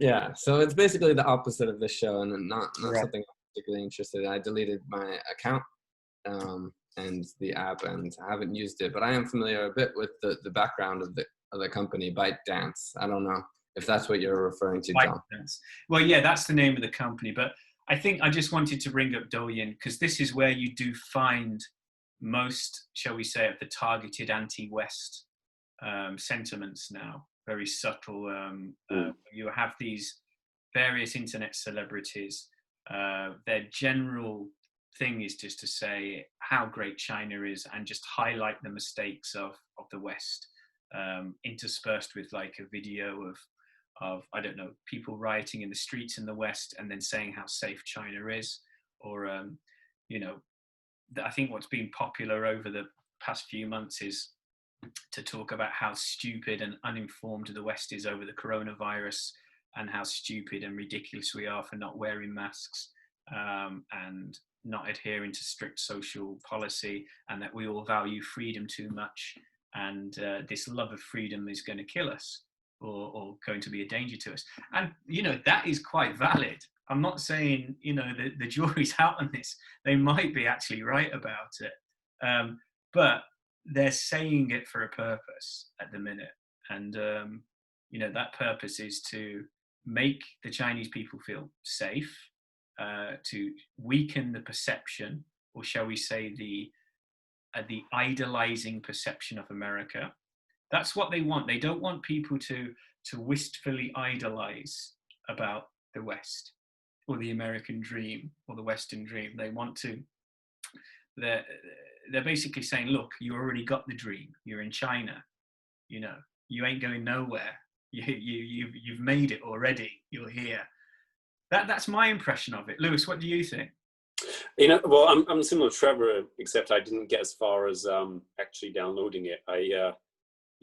Yeah. So it's basically the opposite of this show, and not Right. something I'm particularly interested in. I deleted my account and the app, and I haven't used it, but I am familiar a bit with the background of the company, ByteDance. I don't know if that's what you're referring to, John. Well, yeah, that's the name of the company, but I think I just wanted to bring up Douyin because this is where you do find most, shall we say, of the targeted anti-West sentiments now. Very subtle. You have these various internet celebrities. Their general thing is just to say how great China is and just highlight the mistakes of the West, interspersed with like a video of I don't know, people rioting in the streets in the West and then saying how safe China is, or I think what's been popular over the past few months is to talk about how stupid and uninformed the West is over the coronavirus, and how stupid and ridiculous we are for not wearing masks and not adhering to strict social policy, and that we all value freedom too much, and this love of freedom is going to kill us or going to be a danger to us. And that is quite valid. I'm not saying the jury's out on this. They might be actually right about it, but they're saying it for a purpose at the minute, and that purpose is to make the Chinese people feel safe, to weaken the perception, or shall we say the idolizing perception of America. That's what they want. They don't want people to wistfully idolize about the West or the American dream or the Western dream. They want to. They're basically saying, look, you already got the dream. You're in China. You ain't going nowhere. You've made it already. You're here. That's my impression of it. Lewis, what do you think? Well, I'm similar to Trevor, except I didn't get as far as actually downloading it.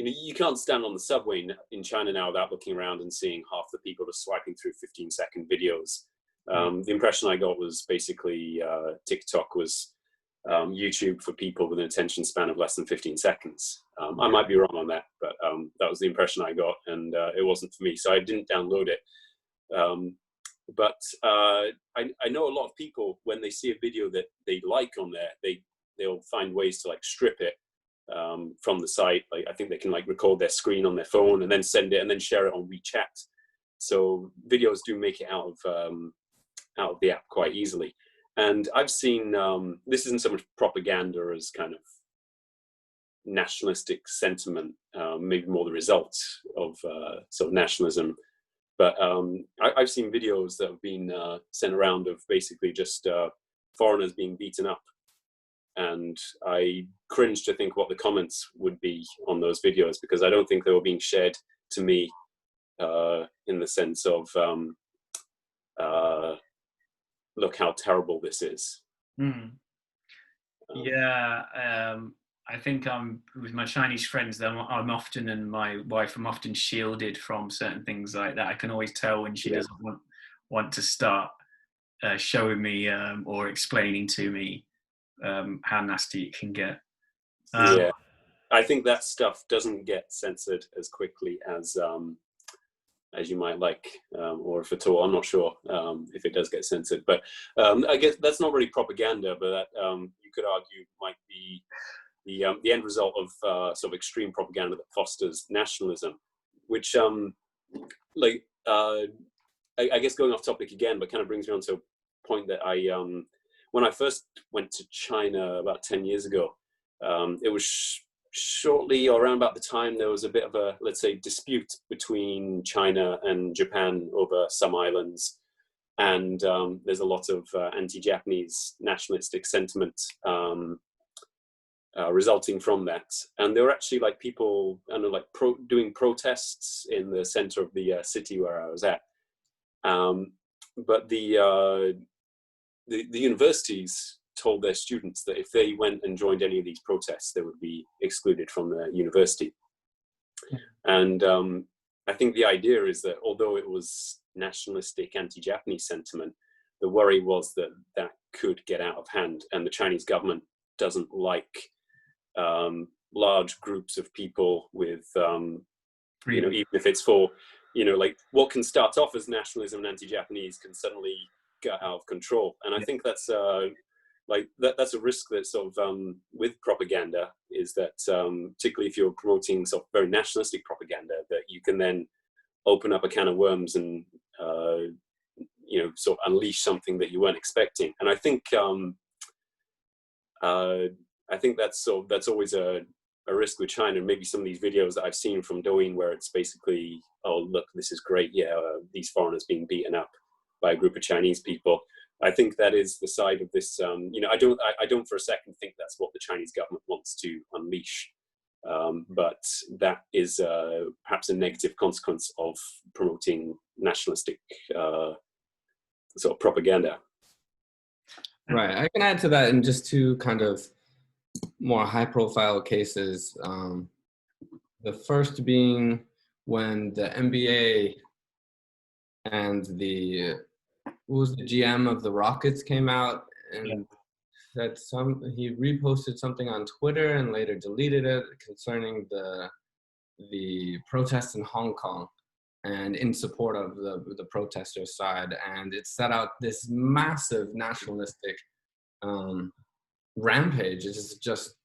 You can't stand on the subway in China now without looking around and seeing half the people just swiping through 15-second videos. The impression I got was basically TikTok was YouTube for people with an attention span of less than 15 seconds. I might be wrong on that, but that was the impression I got, and it wasn't for me, so I didn't download it. But I know a lot of people, when they see a video that they like on there, they'll find ways to like strip it from the site. Like, I think they can like record their screen on their phone and then send it and then share it on WeChat. So videos do make it out of the app quite easily. And I've seen, this isn't so much propaganda as kind of nationalistic sentiment, maybe more the result of sort of nationalism. But I've seen videos that have been sent around of basically just foreigners being beaten up. And I cringe to think what the comments would be on those videos, because I don't think they were being shared to me in the sense of, look how terrible this is. Mm. Yeah, I think I'm with my Chinese friends. I'm often, and my wife, I'm often shielded from certain things like that. I can always tell when she doesn't want to start showing me or explaining to me how nasty it can get. Yeah, I think that stuff doesn't get censored as quickly as you might like, or if at all. I'm not sure if it does get censored, but I guess that's not really propaganda, but that you could argue might be the end result of sort of extreme propaganda that fosters nationalism, which I guess going off topic again, but kind of brings me on to a point that when I first went to China about 10 years ago, it was shortly or around about the time there was a bit of a, let's say, dispute between China and Japan over some islands. And there's a lot of anti-Japanese nationalistic sentiment resulting from that. And there were actually like people, I don't know, like doing protests in the center of the city where I was at. But the universities told their students that if they went and joined any of these protests, they would be excluded from the university. And I think the idea is that although it was nationalistic anti-Japanese sentiment, the worry was that that could get out of hand, and the Chinese government doesn't like large groups of people with, you know, even if it's for, you know, like what can start off as nationalism and anti-Japanese can suddenly get out of control. And I think that's that's a risk that sort of with propaganda, is that particularly if you're promoting sort of very nationalistic propaganda, that you can then open up a can of worms and you know, sort of unleash something that you weren't expecting. And I think that's always a risk with China. Maybe some of these videos that I've seen from Douyin, where it's basically, oh look, this is great, yeah, these foreigners being beaten up by a group of Chinese people. I think that is the side of this. You know, I don't for a second think that's what the Chinese government wants to unleash, but that is perhaps a negative consequence of promoting nationalistic sort of propaganda. Right. I can add to that in just two kind of more high-profile cases. The first being when the NBA and who was the GM of the Rockets came out and said he reposted something on Twitter and later deleted it concerning the protests in Hong Kong and in support of the protesters' side. And it set out this massive nationalistic rampage. It is just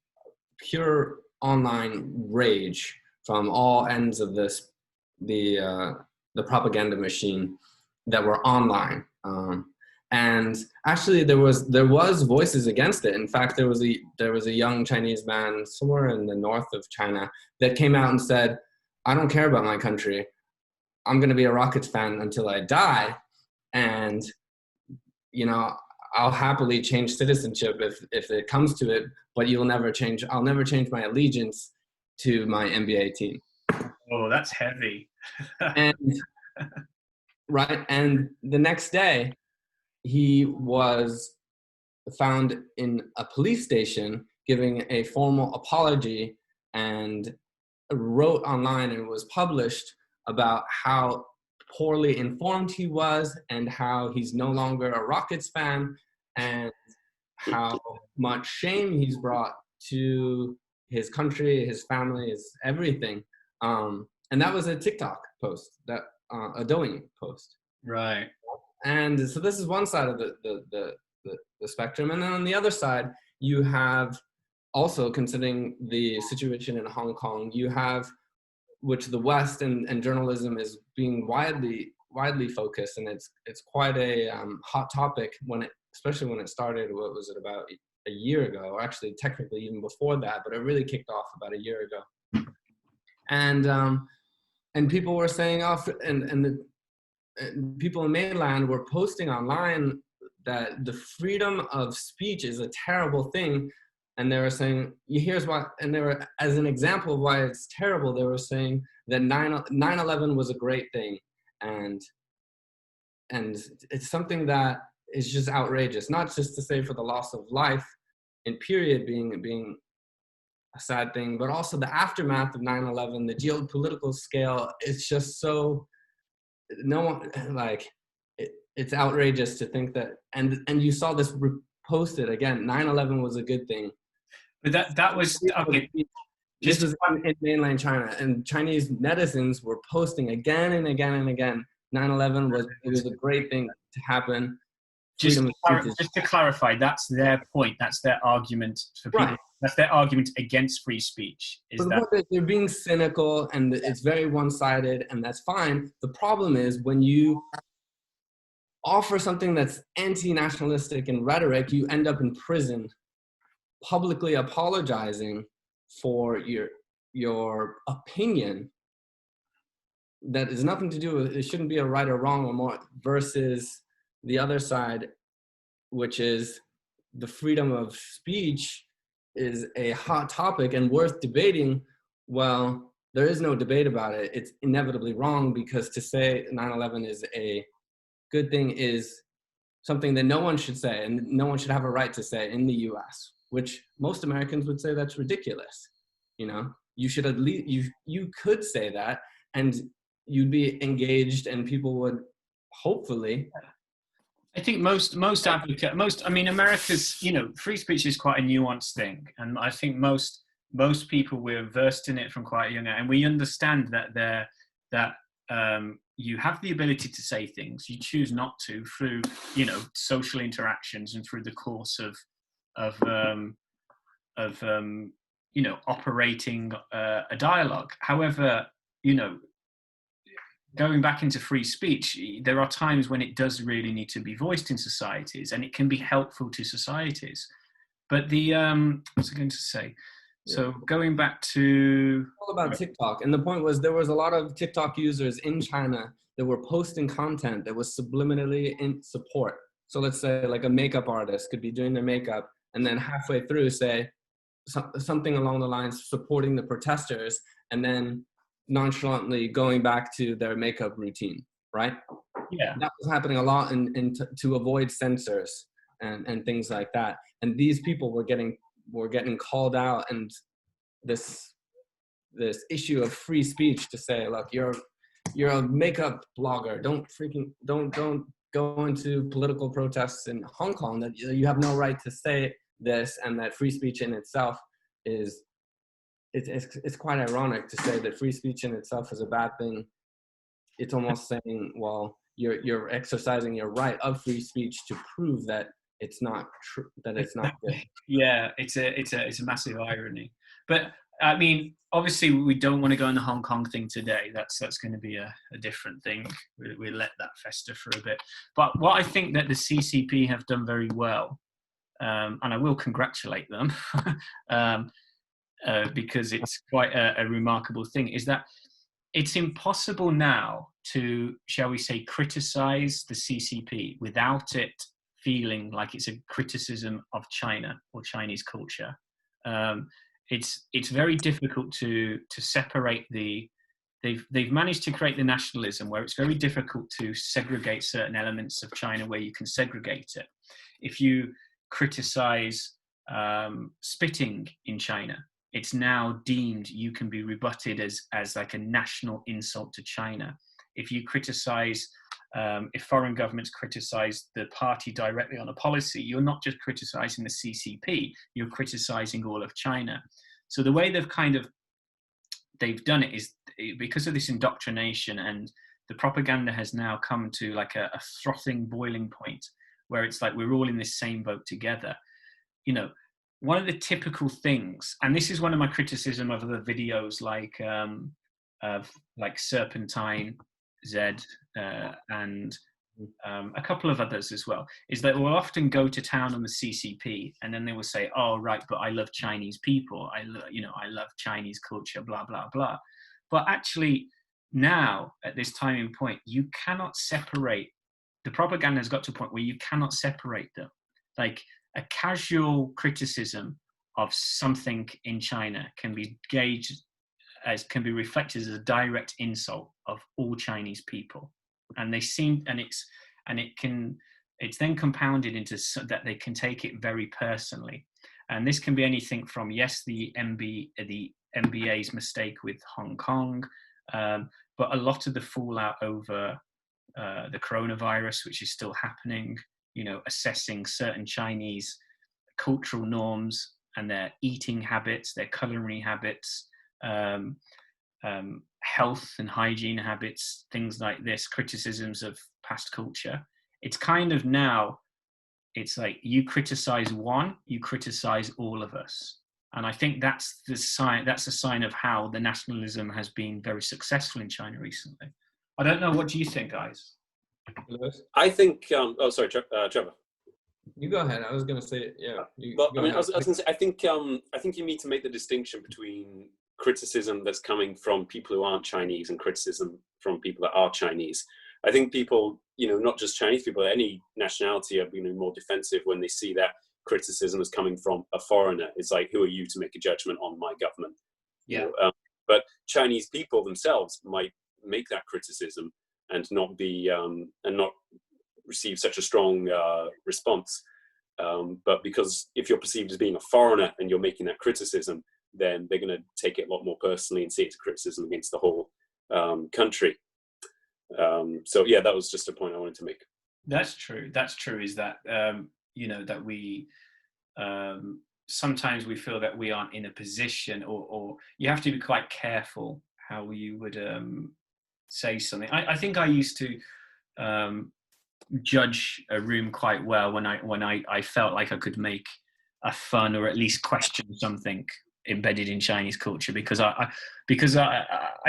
pure online rage from all ends of the propaganda machine that were online. And actually there was voices against it. In fact, there was a young Chinese man somewhere in the north of China that came out and said, I don't care about my country. I'm going to be a Rockets fan until I die. And, you know, I'll happily change citizenship if it comes to it, but I'll never change my allegiance to my NBA team. Oh, that's heavy. And right. And the next day he was found in a police station giving a formal apology and wrote online, and was published, about how poorly informed he was and how he's no longer a Rockets fan and how much shame he's brought to his country, his family, his everything. And that was a TikTok post, a Douyin post. Right. And so this is one side of the spectrum. And then on the other side, you have also considering the situation in Hong Kong, you have, which the West and journalism is being widely focused, and it's quite a hot topic especially when it started. What was it, about a year ago, or actually technically even before that, but it really kicked off about a year ago. And people were saying and people in mainland were posting online that the freedom of speech is a terrible thing. And they were saying, here's why, and they were, as an example of why it's terrible, they were saying that 9/11 was a great thing. And it's something that is just outrageous, not just to say for the loss of life in period being a sad thing, but also the aftermath of 9/11, the geopolitical scale. It's just so, no one, like, it's outrageous to think that, and you saw this posted again, 9/11 was a good thing. But that was, okay. This was in mainland China, and Chinese netizens were posting again and again and again, 9/11 was a great thing to happen. Just to clarify, that's their point. That's their argument for people. Right. That's their argument against free speech. They're being cynical, and it's very one-sided, and that's fine. The problem is when you offer something that's anti-nationalistic in rhetoric, you end up in prison, publicly apologizing for your opinion that has nothing to do with, it shouldn't be a right or wrong or more, versus the other side, which is the freedom of speech is a hot topic and worth debating. Well, there is no debate about it. It's inevitably wrong, because to say 9/11 is a good thing is something that no one should say, and no one should have a right to say in the US, which most Americans would say that's ridiculous. You know, you should at least, you could say that, and you'd be engaged, and people would hopefully. I think America's, free speech is quite a nuanced thing. And I think most people, we're versed in it from quite young, and we understand that you have the ability to say things, you choose not to through, social interactions and through the course of operating a dialogue. However, going back into free speech, there are times when it does really need to be voiced in societies, and it can be helpful to societies. But what was I going to say? So going back to... All about TikTok. And the point was, there was a lot of TikTok users in China that were posting content that was subliminally in support. So let's say like a makeup artist could be doing their makeup, and then halfway through say something along the lines supporting the protesters, and then nonchalantly going back to their makeup routine, right? Yeah. That was happening a lot to avoid censors and things like that. And these people were getting called out, and this issue of free speech to say, look, you're a makeup blogger, don't go into political protests in Hong Kong, that you have no right to say this, and that free speech in itself is, it's quite ironic to say that free speech in itself is a bad thing. It's almost saying, well, you're exercising your right of free speech to prove that it's not true, that it's not good. Yeah, it's a massive irony. But I mean, obviously, we don't want to go on the Hong Kong thing today. That's going to be a different thing. We'll let that fester for a bit. But what I think that the CCP have done very well, and I will congratulate them, because it's quite a remarkable thing, is that it's impossible now to, shall we say, criticize the CCP without it feeling like it's a criticism of China or Chinese culture. It's very difficult to separate they've managed to create the nationalism where it's very difficult to segregate certain elements of China where you can segregate it. If you criticize spitting in China, it's now deemed, you can be rebutted as like a national insult to China. If you criticize, if foreign governments criticize the party directly on a policy, you're not just criticizing the CCP, you're criticizing all of China. So the way they've done it is because of this indoctrination, and the propaganda has now come to like a frothing boiling point where it's like we're all in this same boat together. one of the typical things, and this is one of my criticism of the videos like Serpentine Z and a couple of others as well, is that we'll often go to town on the CCP and then they will say, oh, right, but I love Chinese people. I love Chinese culture, blah, blah, blah. But actually now at this timing point, you cannot separate. The propaganda has got to a point where you cannot separate them. Like a casual criticism of something in China can be gauged as, can be reflected as a direct insult of all Chinese people. And they seem, and it's then compounded into so that they can take it very personally. And this can be anything from, yes, the NBA's mistake with Hong Kong, but a lot of the fallout over the coronavirus, which is still happening, assessing certain Chinese cultural norms and their eating habits, their culinary habits, health and hygiene habits, things like this, criticisms of past culture. It's kind of now, it's like you criticize one, you criticize all of us. And I think that's the sign, that's a sign of how the nationalism has been very successful in China recently. I don't know, what do you think, guys? Lewis? I think, oh, sorry, Trevor. You go ahead. I was going to say, yeah. Well, I mean, I was going to say, I think you need to make the distinction between criticism that's coming from people who aren't Chinese and criticism from people that are Chinese. I think people, not just Chinese people, any nationality are more defensive when they see that criticism is coming from a foreigner. It's like, who are you to make a judgment on my government? Yeah. But Chinese people themselves might make that criticism and not be and not receive such a strong response. But because if you're perceived as being a foreigner and you're making that criticism, then they're going to take it a lot more personally and see it's a criticism against the whole country. So yeah, that was just a point I wanted to make. That's true. That's true. Is that that we sometimes we feel that we aren't in a position, or you have to be quite careful how you would say something. I think I used to judge a room quite well when I felt like I could make a fun or at least question something embedded in Chinese culture, because I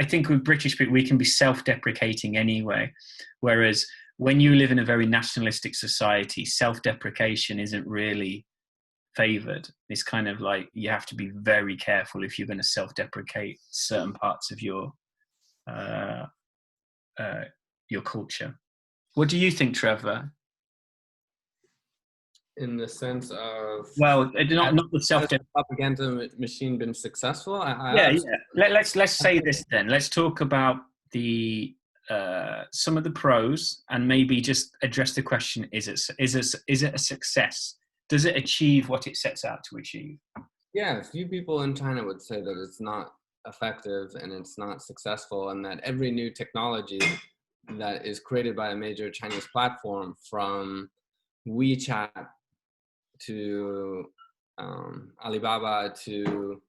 think with British people we can be self-deprecating anyway, whereas when you live in a very nationalistic society, self-deprecation isn't really favored. It's kind of like you have to be very careful if you're going to self-deprecate certain parts of your culture. What do you think, Trevor? In the sense of, well, not the self propaganda machine been successful? Let's say this then. Let's talk about the some of the pros and maybe just address the question: is it a success? Does it achieve what it sets out to achieve? Yeah, a few people in China would say that it's not effective and it's not successful, and that every new technology that is created by a major Chinese platform, from WeChat to Alibaba to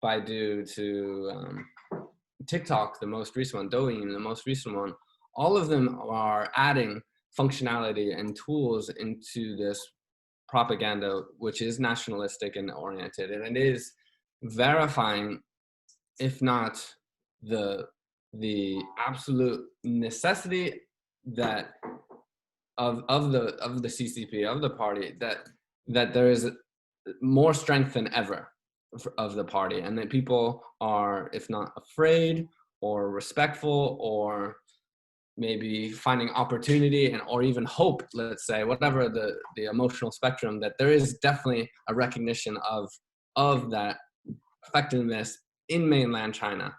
Baidu to TikTok, the most recent one, Douyin, the most recent one, all of them are adding functionality and tools into this propaganda, which is nationalistic and oriented, and it is verifying, if not the absolute necessity that of the CCP, of the party, that there is more strength than ever of the party, and that people are, if not afraid or respectful, or maybe finding opportunity or even hope, let's say, whatever the emotional spectrum, that there is definitely a recognition of that effectiveness in mainland China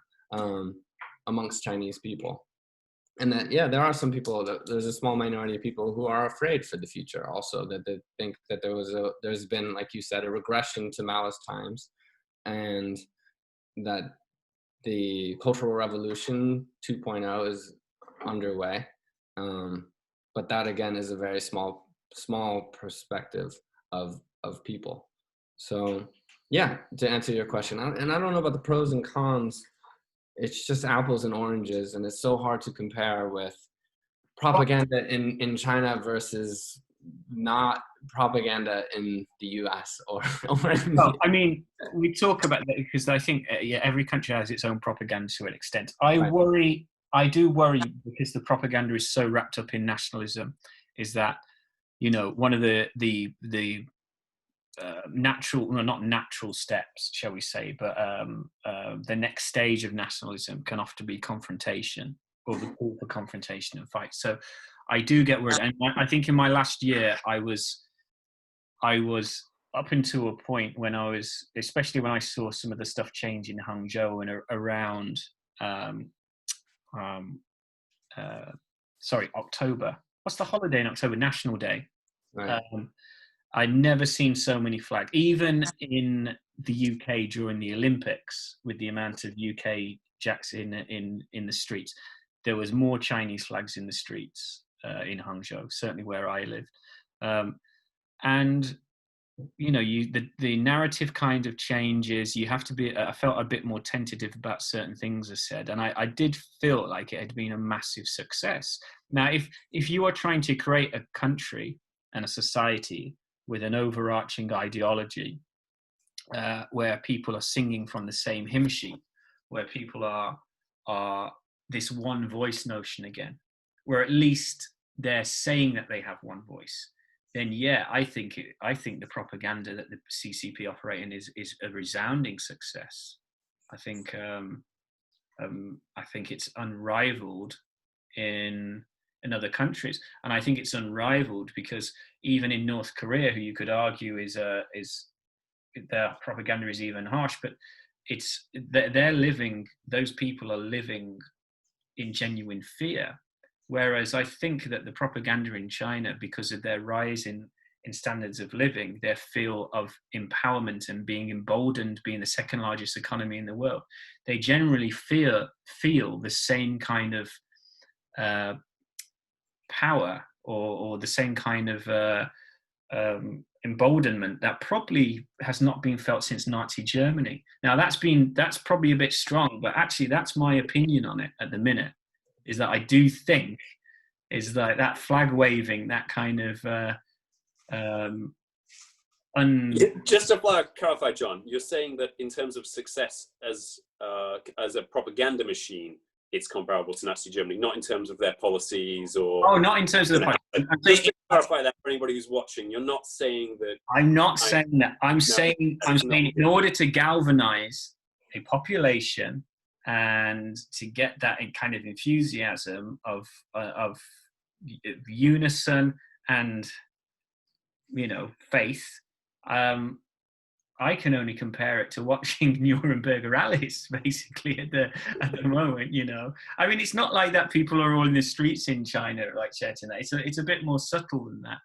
amongst Chinese people. And that, yeah, there are some people, there's a small minority of people who are afraid for the future also, that they think that there's been, like you said, a regression to Maoist times, and that the Cultural Revolution 2.0 is underway. But that again is a very small perspective of people. So yeah, to answer your question, and I don't know about the pros and cons, it's just apples and oranges, and it's so hard to compare with propaganda in China versus not propaganda in the US or in Well, I mean, we talk about that because I think every country has its own propaganda to an extent. I do worry because the propaganda is so wrapped up in nationalism. Is that, you know, one of the natural, well, not natural steps, shall we say, but the next stage of nationalism can often be confrontation, or the call for confrontation and fight. So I do get worried, and I think in my last year I was up until a point when I was, especially when I saw some of the stuff change in Hangzhou and around, October. What's the holiday in October? National Day. right. I'd never seen so many flags, even in the UK during the Olympics, with the amount of UK jacks in the streets. There was more Chinese flags in the streets in Hangzhou, certainly where I lived. And you know, the narrative kind of changes. You have to be. I felt a bit more tentative about certain things I said, and I did feel like it had been a massive success. Now, if you are trying to create a country and a society with an overarching ideology, where people are singing from the same hymn sheet, where people are this one voice notion again, where at least they're saying that they have one voice, then yeah, I think the propaganda that the CCP operate in is a resounding success. I think it's unrivaled in other countries, and I think it's unrivaled because even in North Korea, who you could argue is their propaganda is even harsh, but they're living. Those people are living in genuine fear. Whereas I think that the propaganda in China, because of their rise in standards of living, their feel of empowerment and being emboldened, being the second largest economy in the world, they generally feel the same kind of power or the same kind of emboldenment that probably has not been felt since Nazi Germany. Now that's probably a bit strong, but actually that's my opinion on it at the minute. Is that I do think is that flag waving, that kind of just to clarify, John, you're saying that in terms of success as a propaganda machine, it's comparable to Nazi Germany, not in terms of their policies or. Oh, not in terms of the policy. Just to clarify that for anybody who's watching, you're not saying that. I'm not saying that. I'm saying in order to galvanize a population and to get that kind of enthusiasm of unison and, you know, faith, I can only compare it to watching Nuremberg rallies, basically, at the moment, you know. I mean, it's not like that people are all in the streets in China, like Chetina. It's a bit more subtle than that.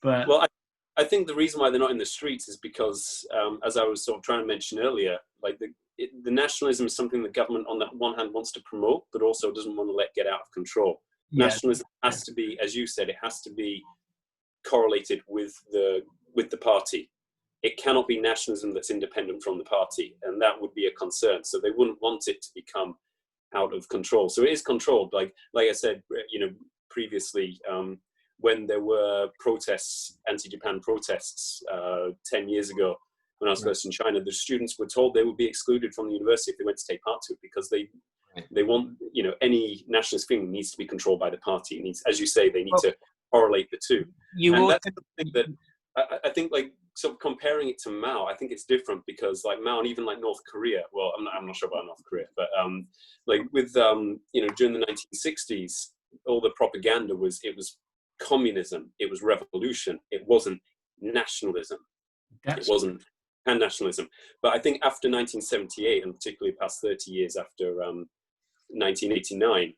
But well, I think the reason why they're not in the streets is because, as I was sort of trying to mention earlier, like the nationalism is something the government on the one hand wants to promote, but also doesn't want to let get out of control. Yeah. Nationalism has to be, as you said, it has to be correlated with the party. It cannot be nationalism that's independent from the party, and that would be a concern. So they wouldn't want it to become out of control. So it is controlled, like I said, you know, previously, when there were protests, anti-Japan protests, 10 years ago, when I was first in China, the students were told they would be excluded from the university if they went to take part to it, because they want, you know, any nationalist thing needs to be controlled by the party. It needs, as you say, they need to correlate the two. That's the thing that I think, like, so comparing it to Mao, I think it's different because, like, Mao and even like North Korea, well, I'm not sure about North Korea, but like with you know, during the 1960s, all the propaganda was communism, it was revolution, it wasn't nationalism, it wasn't pan-nationalism. But I think after 1978, and particularly past 30 years after 1989,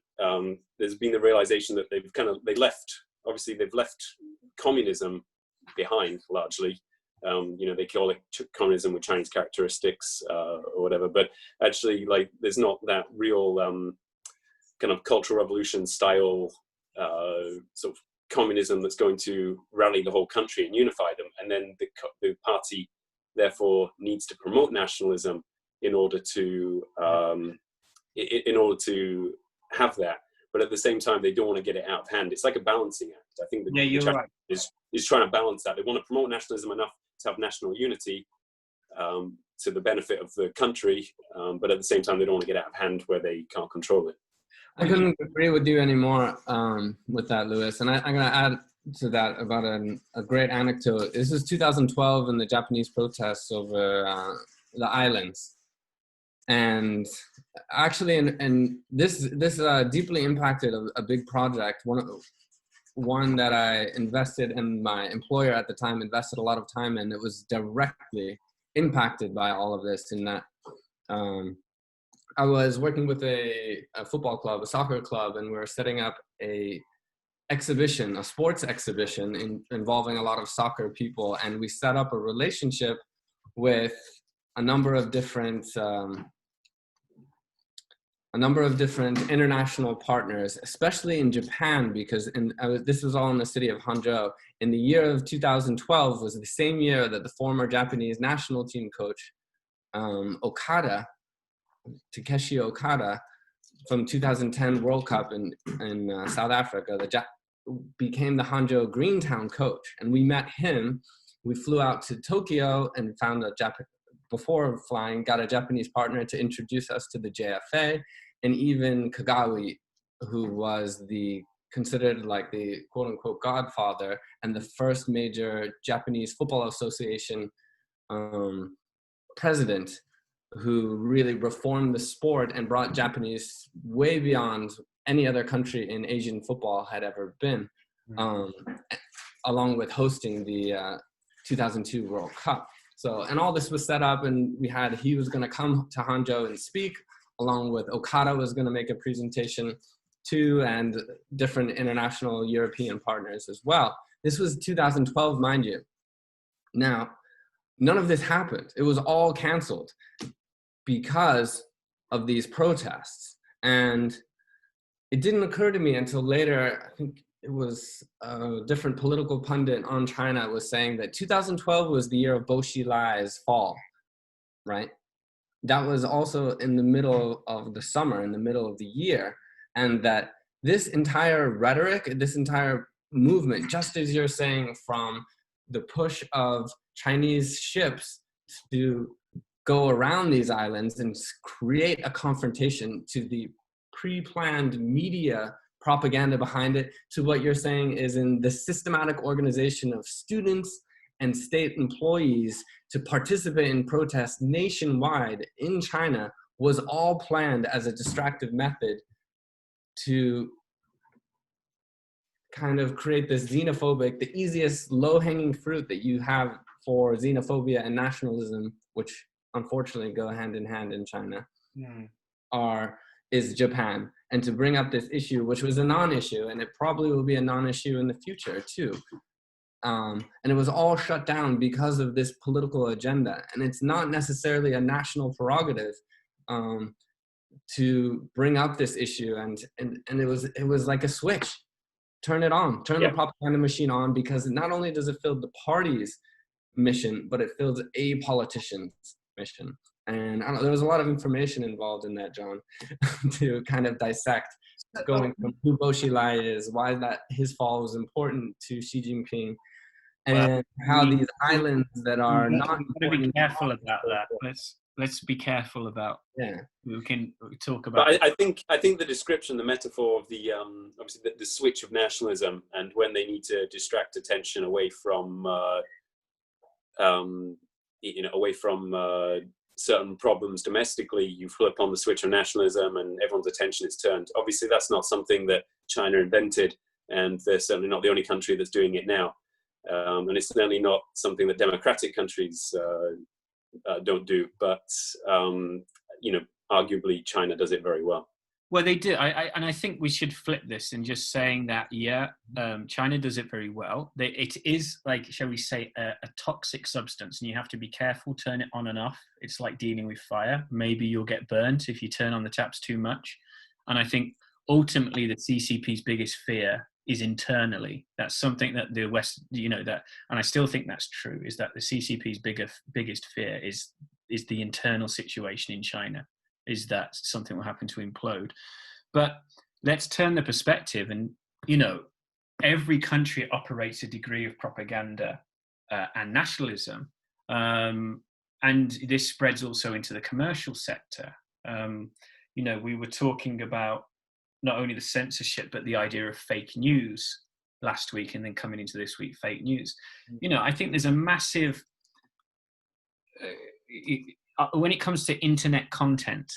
there's been the realization that they've left communism behind largely. You know, they call it communism with Chinese characteristics or whatever, but actually, like, there's not that real kind of cultural revolution style sort of communism that's going to rally the whole country and unify them. And then the party therefore needs to promote nationalism in order to have that. But at the same time, they don't want to get it out of hand. It's like a balancing act. I think you're right. is trying to balance that. They want to promote nationalism enough to have national unity to the benefit of the country, but at the same time, they don't want to get out of hand where they can't control it. I couldn't agree with you anymore with that, Lewis. And I'm going to add to that about a great anecdote. This is 2012 in the Japanese protests over the islands. And actually, and this deeply impacted a big project, one that I invested in. My employer at the time invested a lot of time in. It was directly impacted by all of this in that I was working with a football club, a soccer club, and we were setting up a sports exhibition involving a lot of soccer people. And we set up a relationship with a number of different international partners, especially in Japan, because this was all in the city of Hangzhou. In the year of 2012 was the same year that the former Japanese national team coach, Takeshi Okada, from 2010 World Cup in South Africa, became the Hangzhou Greentown coach. And we met him. We flew out to Tokyo and found before flying, got a Japanese partner to introduce us to the JFA, and even Kagawa, who was considered like the quote unquote godfather and the first major Japanese Football Association president, who really reformed the sport and brought Japanese way beyond any other country in Asian football had ever been, along with hosting the 2002 World Cup. So, and all this was set up, and he was going to come to Hangzhou and speak, along with Okada was going to make a presentation too, and different international European partners as well. This was 2012, mind you. Now, none of this happened. It was all canceled because of these protests. And it didn't occur to me until later. I think it was a different political pundit on China was saying that 2012 was the year of Bo Xilai's fall, right? That was also in the middle of the summer, in the middle of the year. And that this entire rhetoric, this entire movement, just as you're saying, from the push of Chinese ships to go around these islands and create a confrontation, to the pre-planned media propaganda behind it, to what you're saying is in the systematic organization of students and state employees to participate in protests nationwide in China, was all planned as a distractive method to kind of create this xenophobic, the easiest low-hanging fruit that you have for xenophobia and nationalism, which unfortunately go hand in hand in China, is Japan. And to bring up this issue, which was a non-issue, and it probably will be a non-issue in the future too. And it was all shut down because of this political agenda. And it's not necessarily a national prerogative to bring up this issue. And it was like a switch. Turn it on, turn the propaganda machine on, because not only does it fill the party's mission, but it fills a politician's mission. And I don't know, there was a lot of information involved in that, John, to kind of dissect going from who Bo Xilai is, why that his fall was important to Xi Jinping, and how these islands that are not. We've got to be careful about that. Let's be careful about. We can talk about. But I think the description, the metaphor of the obviously the switch of nationalism, and when they need to distract attention away from away from certain problems domestically, you flip on the switch of nationalism and everyone's attention is turned. Obviously, that's not something that China invented, and they're certainly not the only country that's doing it now. And it's certainly not something that democratic countries don't do. But, arguably China does it very well. Well, they do. I think we should flip this and just saying that, China does it very well. It is like, shall we say, a toxic substance, and you have to be careful, turn it on and off. It's like dealing with fire. Maybe you'll get burnt if you turn on the taps too much. And I think ultimately the CCP's biggest fear is internally. That's something that the West, and I still think that's true, is that the CCP's biggest fear is the internal situation in China. Is that something will happen to implode. But let's turn the perspective, and every country operates a degree of propaganda and nationalism. And this spreads also into the commercial sector. You know, we were talking about not only the censorship, but the idea of fake news last week, and then coming into this week, fake news. You know, I think there's a massive, when it comes to internet content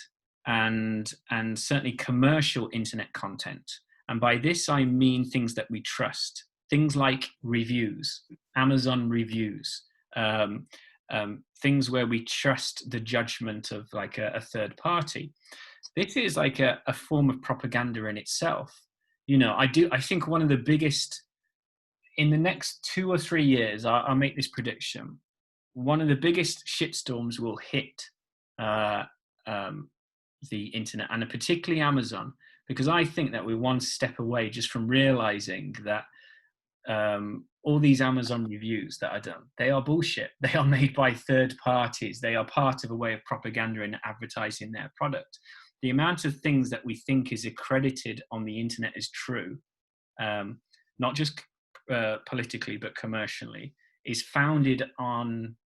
and certainly commercial internet content, and by this I mean things that we trust, things like reviews, Amazon reviews, things where we trust the judgment of like a third party. This is like a form of propaganda in itself. You know, I think one of the biggest, in the next 2 or 3 years, I'll make this prediction, one of the biggest shitstorms will hit the internet, and particularly Amazon, because I think that we're one step away just from realizing that all these Amazon reviews that are done, they are bullshit. They are made by third parties. They are part of a way of propaganda and advertising their product. The amount of things that we think is accredited on the internet as true, not just politically, but commercially, is founded on,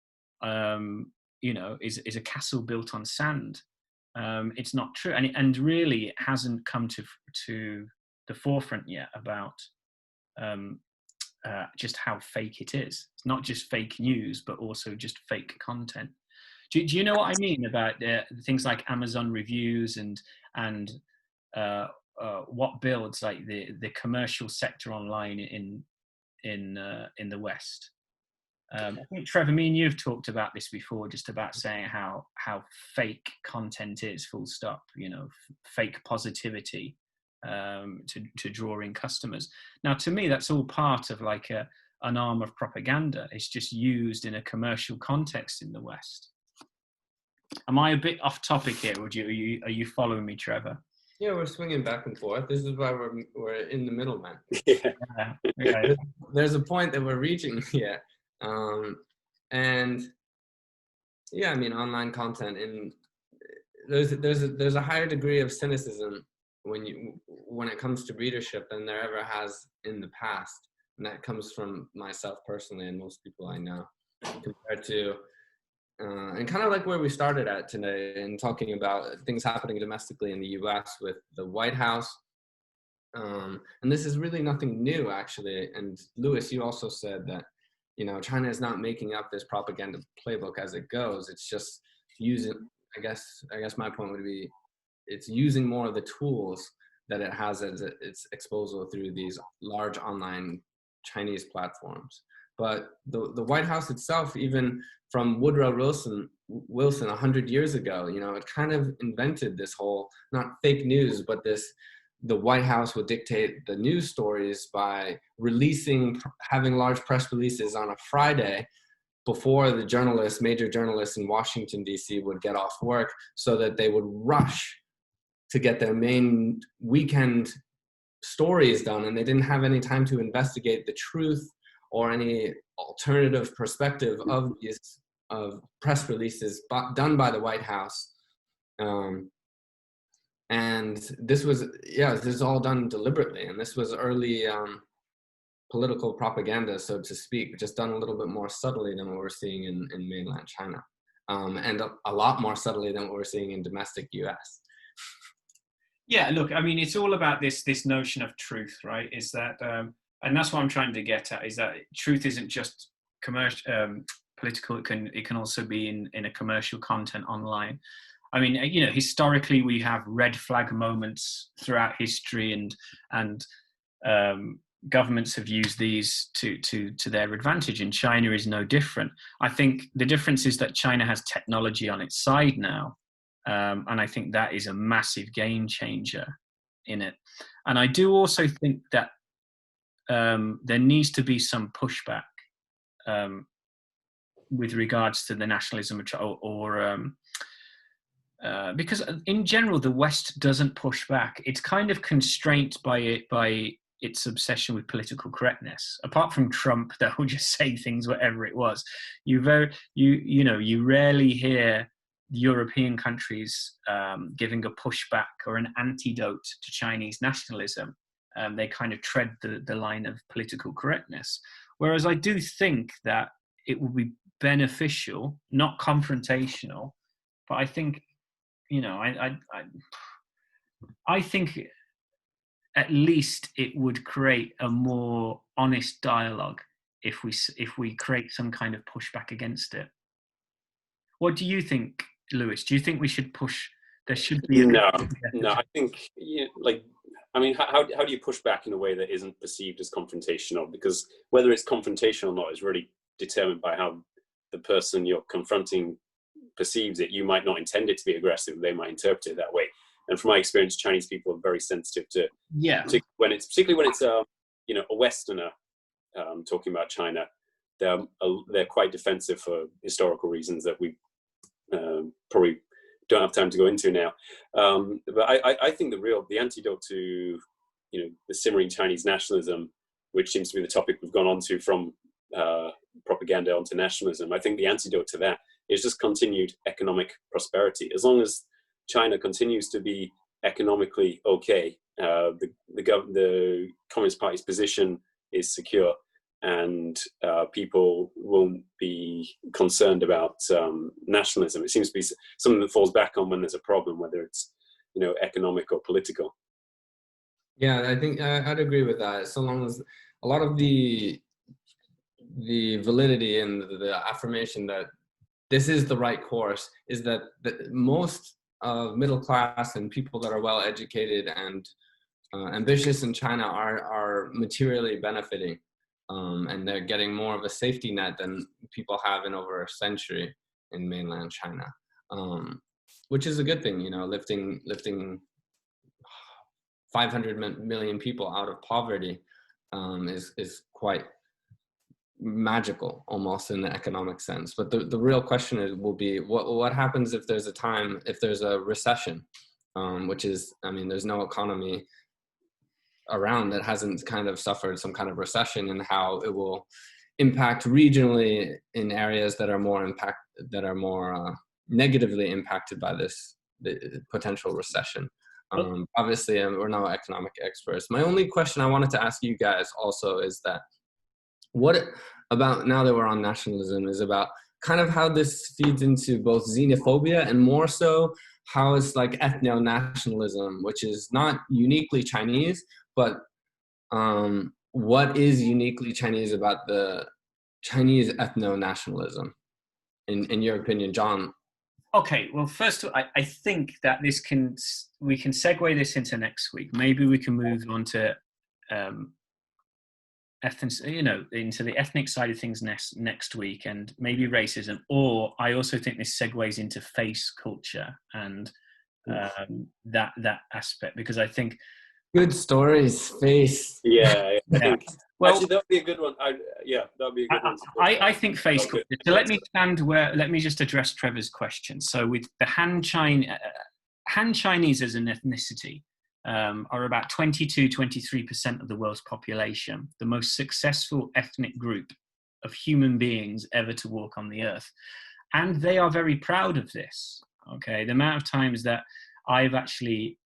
you know, is a castle built on sand. It's not true. And really it hasn't come to the forefront yet about just how fake it is. It's not just fake news, but also just fake content. Do you know what I mean about things like Amazon reviews and what builds like the commercial sector online in the West? I think Trevor, me and you have talked about this before, just about saying how fake content is, full stop. You know, fake positivity to draw in customers. Now, to me, that's all part of like an arm of propaganda. It's just used in a commercial context in the West. Am I a bit off topic here? Are you following me, Trevor? Yeah, we're swinging back and forth. This is why we're in the middle, man. Yeah. There's a point that we're reaching here, and yeah, I mean, online content, and there's a higher degree of cynicism when it comes to readership than there ever has in the past, and that comes from myself personally and most people I know, compared to. And kind of like where we started at today and talking about things happening domestically in the US with the White House. And this is really nothing new, actually. And Lewis, you also said that, you know, China is not making up this propaganda playbook as it goes. It's just using, I guess my point would be, it's using more of the tools that it has at its disposal through these large online Chinese platforms. But the White House itself, even from Woodrow Wilson 100 years ago, you know, it kind of invented this whole, not fake news, but the White House would dictate the news stories by having large press releases on a Friday before the major journalists in Washington, D.C. would get off work, so that they would rush to get their main weekend stories done, and they didn't have any time to investigate the truth or any alternative perspective of these press releases done by the White House. And this is all done deliberately, and this was early political propaganda, so to speak, just done a little bit more subtly than what we're seeing in mainland China, and a lot more subtly than what we're seeing in domestic US. Yeah, look, I mean, it's all about this notion of truth, right? Is that and that's what I'm trying to get at, is that truth isn't just commercial, political. It can also be in a commercial content online. I mean, you know, historically we have red flag moments throughout history, and governments have used these to their advantage, and China is no different. I think the difference is that China has technology on its side now, and I think that is a massive game changer in it. And I do also think that there needs to be some pushback with regards to the nationalism because in general the West doesn't push back. It's kind of constrained by its obsession with political correctness. Apart from Trump, that will just say things whatever it was. You rarely hear European countries giving a pushback or an antidote to Chinese nationalism. they kind of tread the line of political correctness. Whereas I do think that it will be beneficial, not confrontational, but I think, I think at least it would create a more honest dialogue if we create some kind of pushback against it. What do you think, Lewis? Do you think we should push? There should be no. I think how do you push back in a way that isn't perceived as confrontational? Because whether it's confrontational or not is really determined by how the person you're confronting perceives it. You might not intend it to be aggressive; they might interpret it that way. And from my experience, Chinese people are very sensitive to particularly when it's a Westerner talking about China. They're quite defensive for historical reasons that we probably don't have time to go into now. But I think the antidote to the simmering Chinese nationalism, which seems to be the topic we've gone on to from propaganda onto nationalism, I think the antidote to that is just continued economic prosperity. As long as China continues to be economically okay, the Communist Party's position is secure, and people won't be concerned about nationalism. It seems to be something that falls back on when there's a problem, whether it's economic or political. Yeah, I think I'd agree with that. So long as a lot of the validity and the affirmation that this is the right course is that most middle class and people that are well educated and ambitious in China are materially benefiting, and they're getting more of a safety net than people have in over a century in mainland China, which is a good thing. Lifting 500 million people out of poverty is quite magical almost in the economic sense. But the real question will be what happens if there's a recession, which is, there's no economy around that hasn't kind of suffered some kind of recession, and how it will impact regionally in areas that are more negatively impacted by the potential recession. Obviously, we're not economic experts. My only question I wanted to ask you guys also is that what about, now that we're on nationalism, is about kind of how this feeds into both xenophobia and more so how it's like ethno-nationalism, which is not uniquely Chinese, but what is uniquely Chinese about the Chinese ethno-nationalism, in your opinion, John? Okay, well, first of all, I think that we can segue this into next week. Maybe we can move on to into the ethnic side of things next week, and maybe racism. Or I also think this segues into face culture and that aspect, because I think good stories, face. Yeah. I think, well, actually, that would be a good one. That would be a good one. I think face culture. So let me just address Trevor's question. So with the Han Chinese as an ethnicity, are about 23% of the world's population, the most successful ethnic group of human beings ever to walk on the earth. And they are very proud of this. Okay, the amount of times that I've actually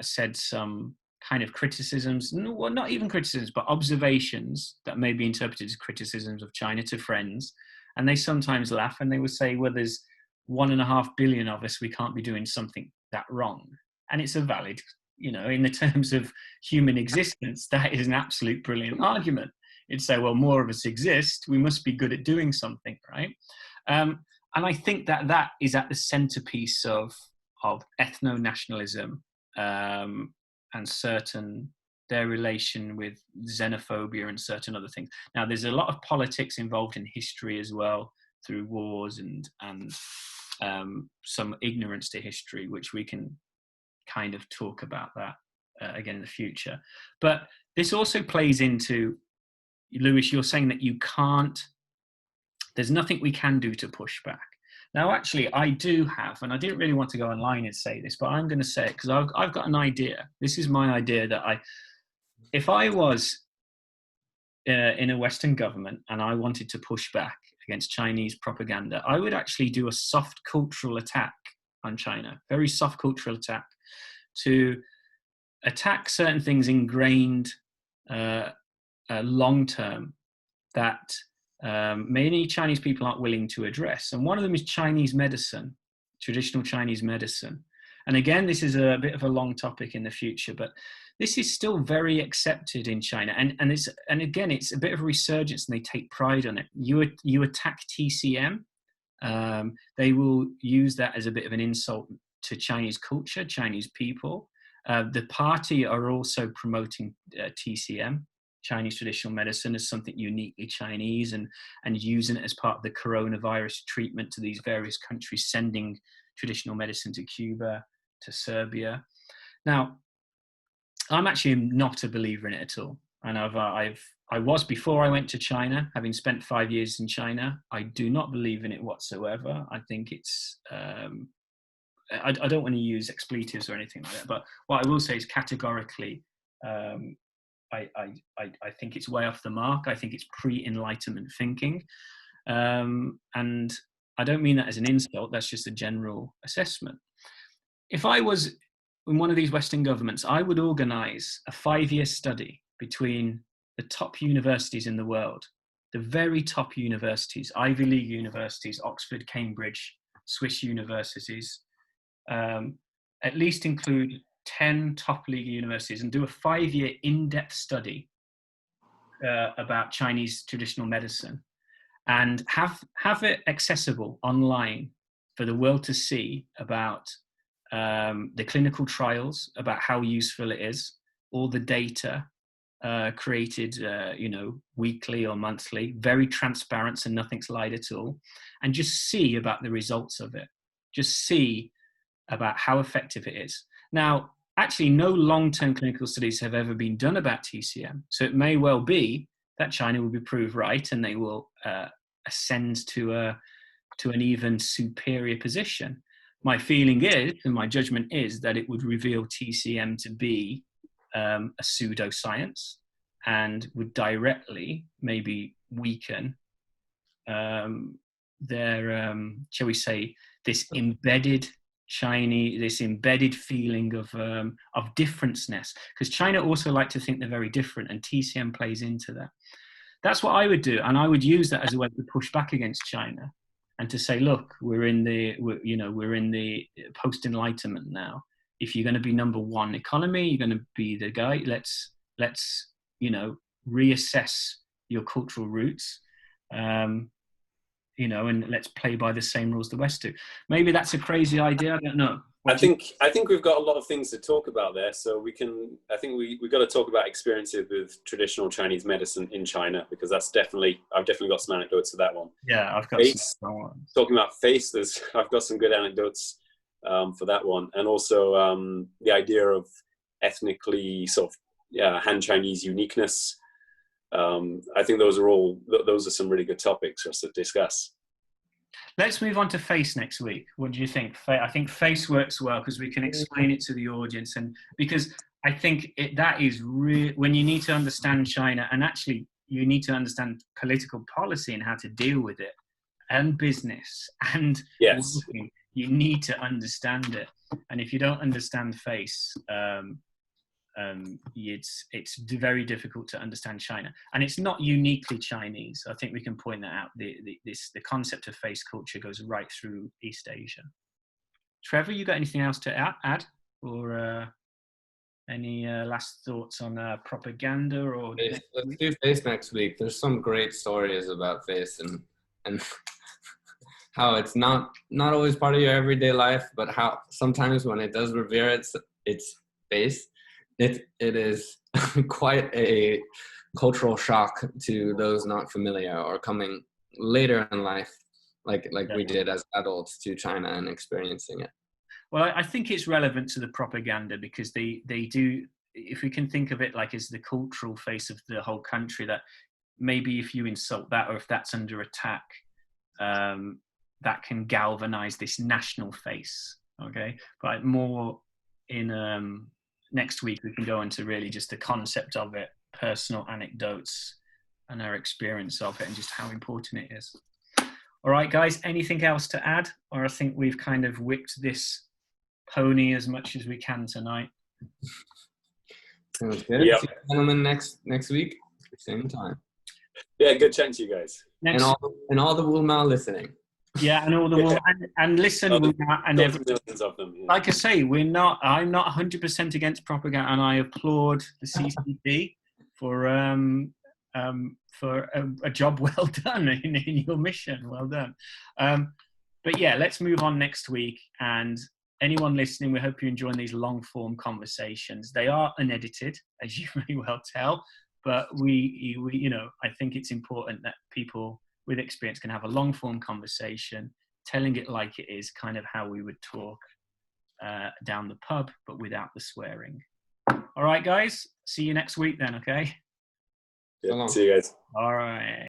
said some kind of criticisms, well, not even criticisms, but observations that may be interpreted as criticisms of China to friends. And they sometimes laugh and they would say, well, there's 1.5 billion of us, we can't be doing something that wrong. And it's a valid, in the terms of human existence, that is an absolute brilliant argument. It'd say, well, more of us exist, we must be good at doing something, right? And I think that is at the centerpiece of ethno-nationalism, and their relation with xenophobia and certain other things. Now, there's a lot of politics involved in history as well, through wars and some ignorance to history, which we can kind of talk about that again in the future. But this also plays into, Lewis, you're saying that there's nothing we can do to push back. Now, actually, I do have, and I didn't really want to go online and say this, but I'm going to say it because I've got an idea. This is my idea that if I was in a Western government and I wanted to push back against Chinese propaganda, I would actually do a soft cultural attack on China, very soft cultural attack, to attack certain things ingrained long term that many Chinese people aren't willing to address. And one of them is Chinese medicine, traditional Chinese medicine. And again, this is a bit of a long topic in the future, but this is still very accepted in China. And again, it's a bit of a resurgence and they take pride on it. You attack TCM, they will use that as a bit of an insult to Chinese culture, Chinese people. The party are also promoting TCM, Chinese traditional medicine, as something uniquely Chinese, and using it as part of the coronavirus treatment to these various countries, sending traditional medicine to Cuba, to Serbia. Now, I'm actually not a believer in it at all. And I was before I went to China, having spent 5 years in China. I do not believe in it whatsoever. I think it's, I don't want to use expletives or anything like that, but what I will say is categorically, I think it's way off the mark. I think it's pre-Enlightenment thinking. And I don't mean that as an insult, that's just a general assessment. If I was in one of these Western governments, I would organize a 5-year study between the top universities in the world, the very top universities, Ivy League universities, Oxford, Cambridge, Swiss universities, at least include 10 top league universities, and do a 5-year in-depth study about Chinese traditional medicine, and have it accessible online for the world to see about the clinical trials, about how useful it is, all the data created, weekly or monthly, very transparent, so nothing's lied at all, and just see about the results of it. Just see about how effective it is. Now, actually, no long-term clinical studies have ever been done about TCM, so it may well be that China will be proved right, and they will ascend to an even superior position. My feeling is, and my judgment is, that it would reveal TCM to be a pseudoscience and would directly maybe weaken their, shall we say, this embedded Chinese, this embedded feeling of differenceness. Because China also like to think they're very different, and TCM plays into that. That's what I would do, and I would use that as a way to push back against China, and to say, look, we're in the post-Enlightenment now. If you're going to be number one economy, you're going to be the guy. Let's reassess your cultural roots, and let's play by the same rules the West do. Maybe that's a crazy idea. I don't know. I think we've got a lot of things to talk about there. So we've got to talk about experiences with traditional Chinese medicine in China, because I've definitely got some anecdotes to that one. Yeah, I've got some. Talking about face, I've got some good anecdotes for that one, and also the idea of ethnically sort of Han Chinese uniqueness. I think those are some really good topics for us to discuss. Let's move on to face next week. What do you think? I think face works well because we can explain it to the audience, and because I think that is when you need to understand China, and actually you need to understand political policy and how to deal with it, and business, and yes, working, you need to understand it. And if you don't understand face, it's very difficult to understand China, and it's not uniquely Chinese. I think we can point that out. The concept of face culture goes right through East Asia. Trevor, you got anything else to add, or any last thoughts on propaganda? Or let's do face next week. There's some great stories about face and how it's not always part of your everyday life, but how sometimes when it does reveal its face, it is quite a cultural shock to those not familiar or coming later in life, like we did as adults, to China and experiencing it. Well, I think it's relevant to the propaganda because they do, if we can think of it like as the cultural face of the whole country, that maybe if you insult that, or if that's under attack, that can galvanize this national face, okay? But more in next week, we can go into really just the concept of it, personal anecdotes, and our experience of it, and just how important it is. All right, guys, anything else to add? Or I think we've kind of whipped this pony as much as we can tonight. Sounds good. Yep. See you gentlemen next week, same time. Yeah, good chatting to you guys. Next, And all the Woolmal listening. yeah, and all the and listen, Oh, and There's millions of them. Yeah. like I say, I'm not 100% against propaganda, and I applaud the CCP for a job well done in your mission. Well done. But yeah, let's move on next week. And anyone listening, we hope you're enjoying these long form conversations. They are unedited, as you may well tell, but we I think it's important that people with experience can have a long form conversation, telling it like it is, kind of how we would talk down the pub, but without the swearing. All right, guys. See you next week then, okay? Yeah, see you guys. All right.